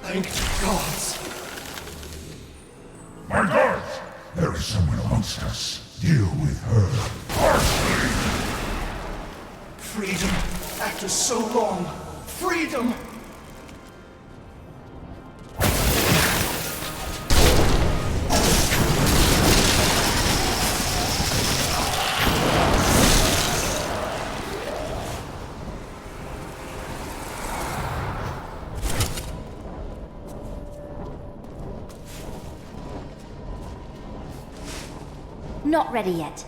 Thank the gods. My gods! There is someone amongst us. Deal with her harshly. Freedom. After so long. Freedom! Not ready yet.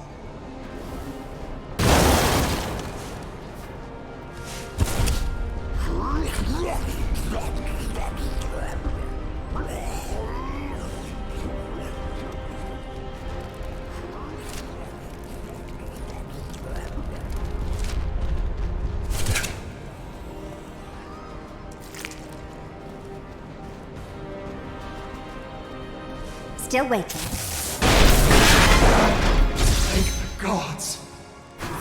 still waiting. Thank the gods!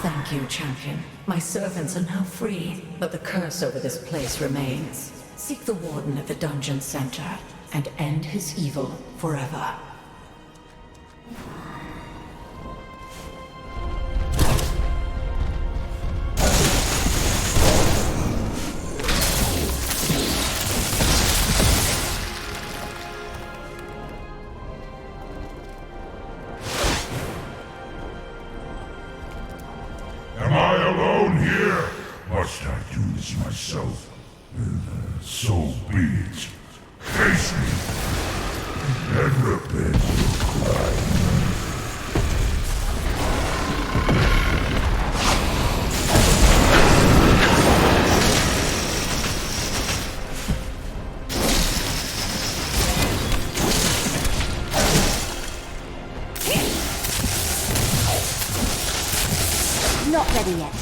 Thank you, champion. My servants are now free, but the curse over this place remains. Seek the warden at the dungeon center and end his evil forever. Am I alone here? Must I do this myself? So be it. Face me, and repent your crime. Not ready yet.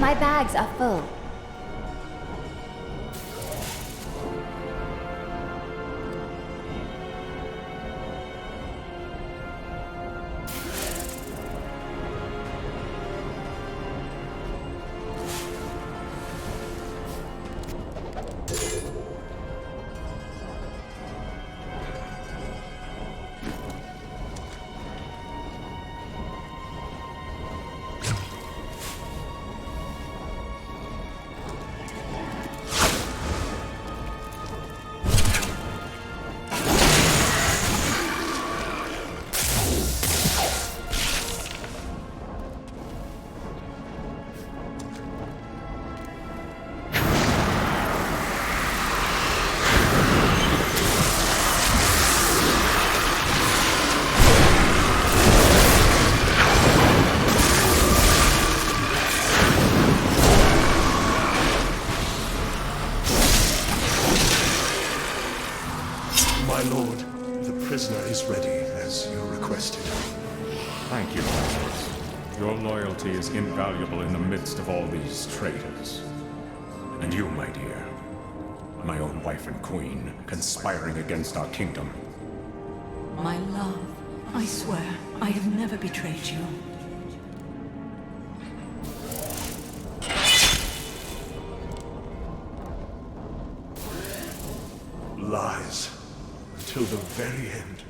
My bags are full. My lord, the prisoner is ready, as you requested. Thank you, Lazarus. Your loyalty is invaluable in the midst of all these traitors. And you, my dear, my own wife and queen, conspiring against our kingdom. My love, I swear, I have never betrayed you. Lies. Until the very end.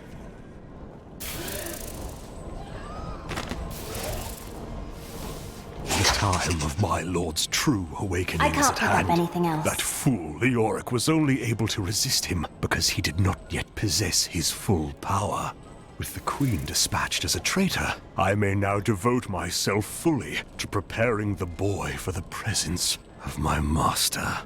The time of my lord's true awakening I is can't at pick hand. up anything else. That fool Leoric was only able to resist him because he did not yet possess his full power. With the Queen dispatched as a traitor, I may now devote myself fully to preparing the boy for the presence of my master.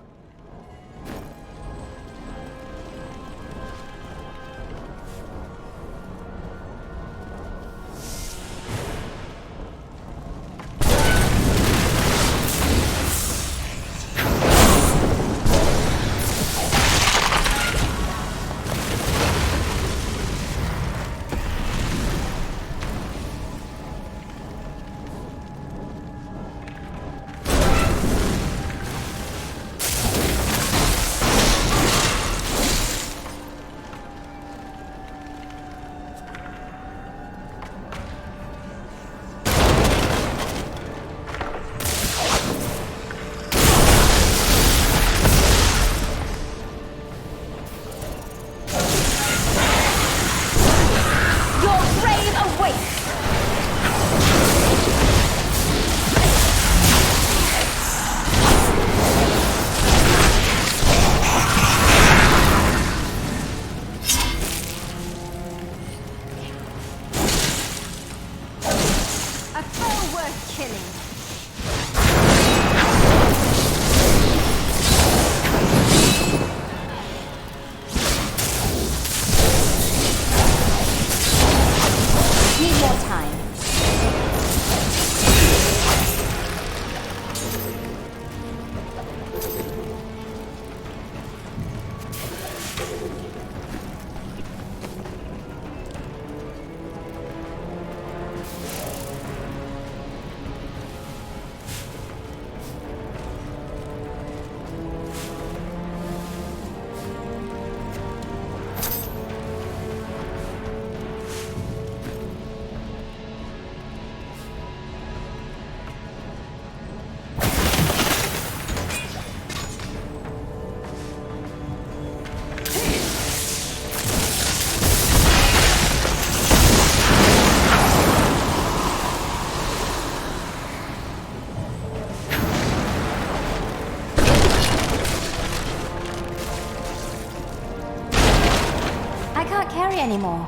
can't carry anymore.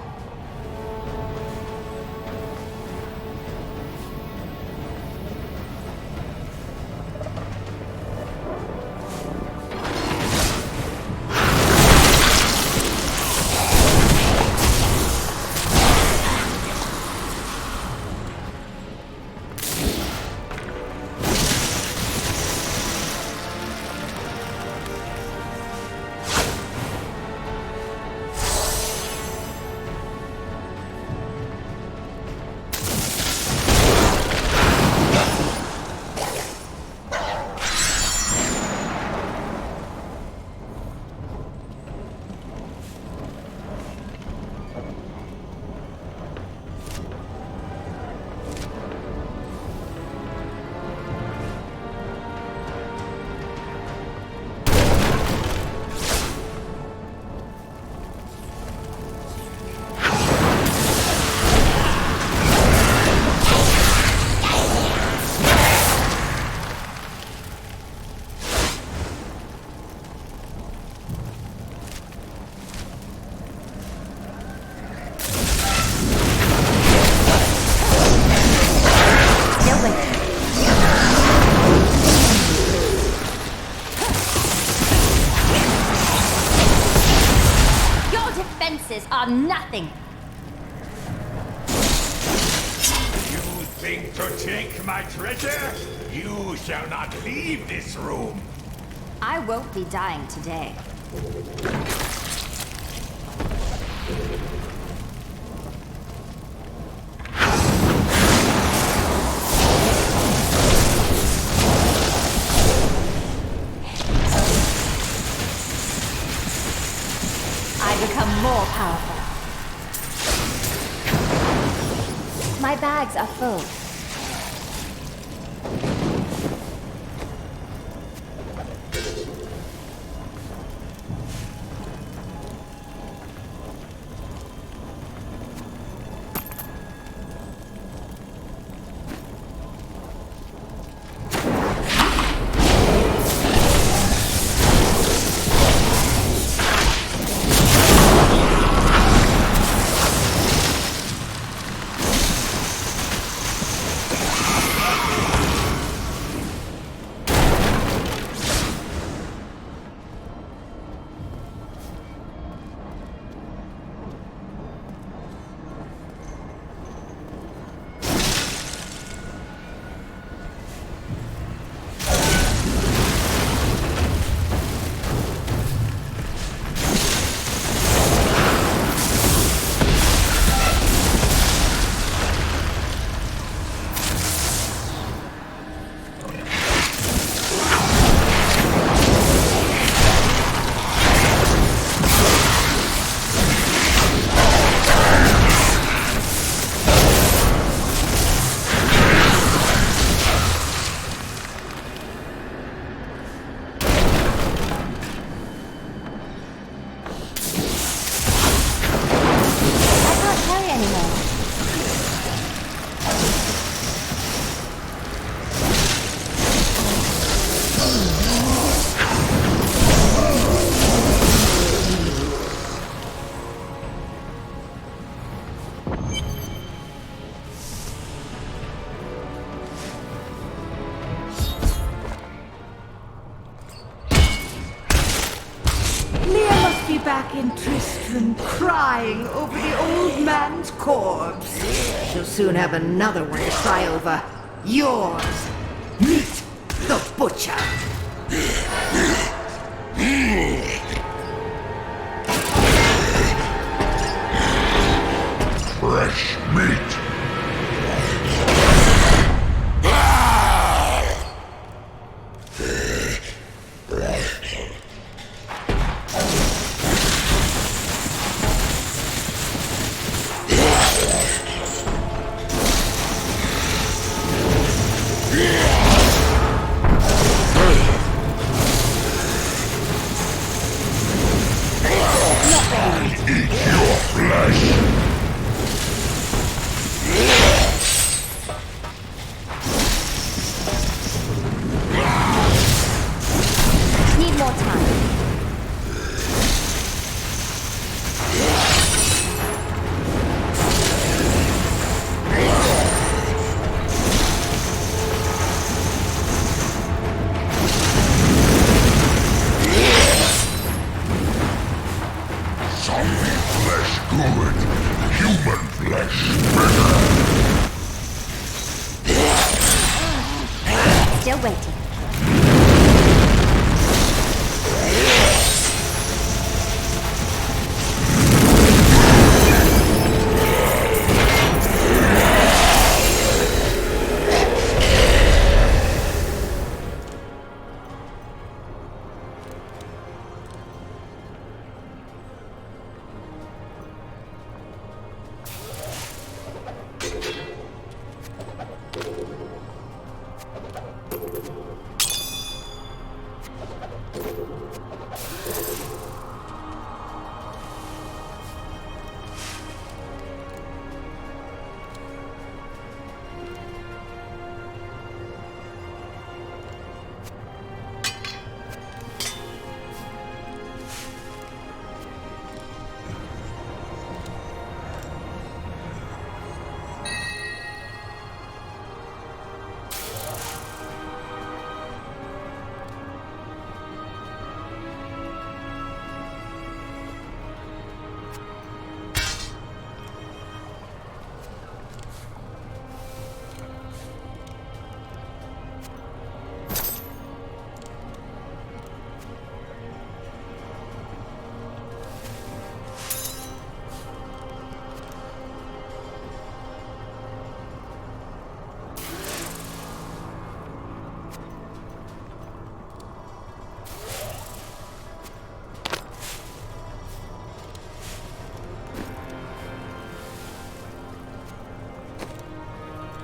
Are nothing. You think to take my treasure? You shall not leave this room. I won't be dying today. I become more powerful. My bags are full. Back in Tristram, crying over the old man's corpse. She'll soon have another one to cry over. Yours. Meet the butcher. Fresh meat. Need more time. Flesh good, human flesh better. Still waiting.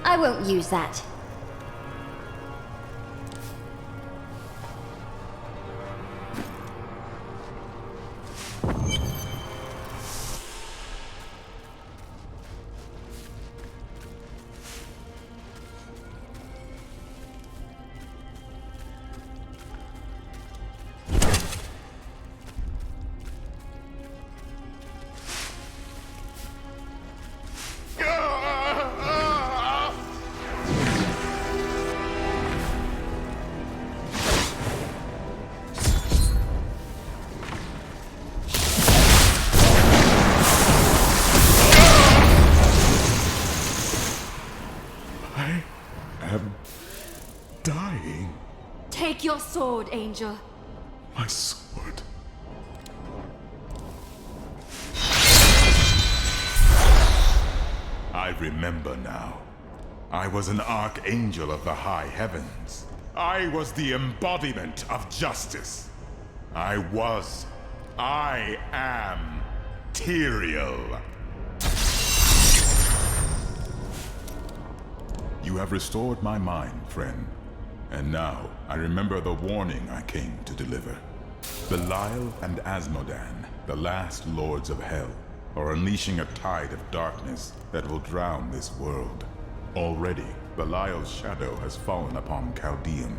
I won't use that. Dying. Take your sword, Angel. My sword. I remember now. I was an archangel of the high heavens. I was the embodiment of justice. I am Tyrael. You have restored my mind, friend. And now, I remember the warning I came to deliver. Belial and Asmodan, the last lords of hell, are unleashing a tide of darkness that will drown this world. Already, Belial's shadow has fallen upon Chaldean.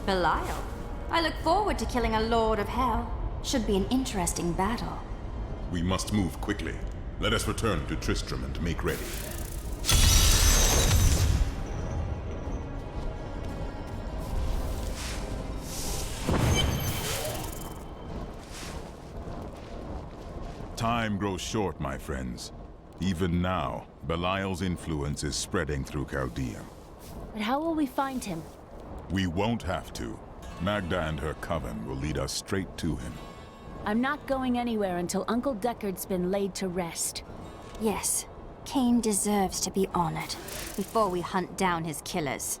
Belial? I look forward to killing a Lord of Hell. Should be an interesting battle. We must move quickly. Let us return to Tristram and make ready. Time grows short, my friends. Even now, Belial's influence is spreading through Chaldea. But how will we find him? We won't have to. Magda and her coven will lead us straight to him. I'm not going anywhere until Uncle Deckard's been laid to rest. Yes, Cain deserves to be honored before we hunt down his killers.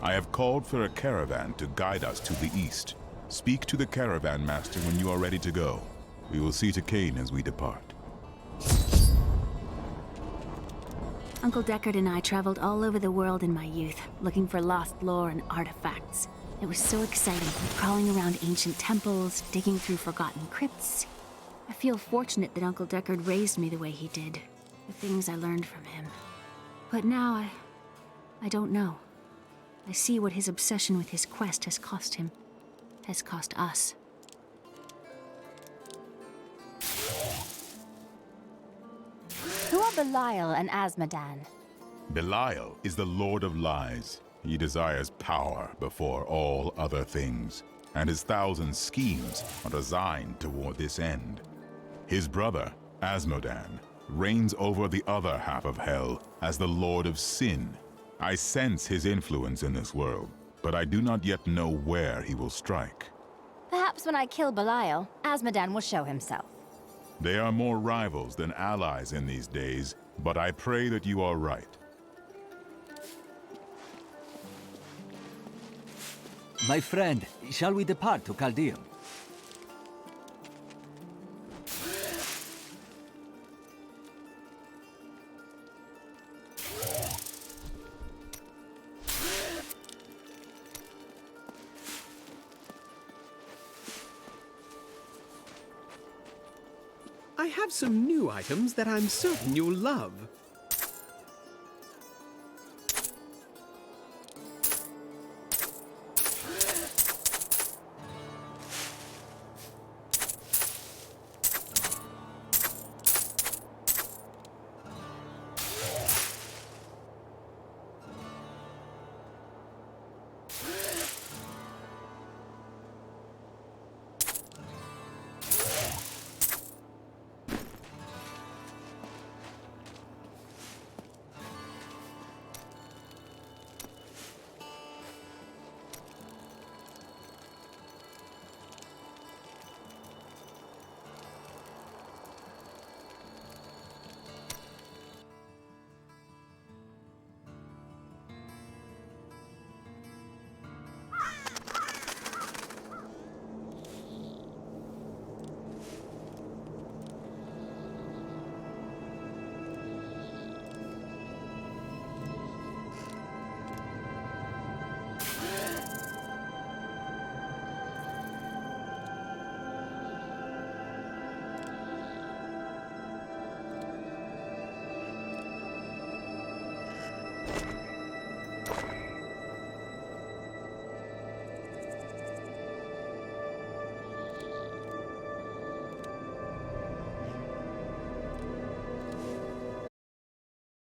I have called for a caravan to guide us to the east. Speak to the caravan master when you are ready to go. We will see to Cain as we depart. Uncle Deckard and I traveled all over the world in my youth, looking for lost lore and artifacts. It was so exciting, crawling around ancient temples, digging through forgotten crypts. I feel fortunate that Uncle Deckard raised me the way he did, the things I learned from him. But now I don't know. I see what his obsession with his quest has cost him, has cost us. Who are Belial and Asmodan? Belial is the Lord of Lies. He desires power before all other things, and his thousand schemes are designed toward this end. His brother, Asmodan, reigns over the other half of Hell as the Lord of Sin. I sense his influence in this world, but I do not yet know where he will strike. Perhaps when I kill Belial, Asmodan will show himself. They are more rivals than allies in these days, but I pray that you are right. My friend, shall we depart to Caldeum? I have some new items that I'm certain you'll love.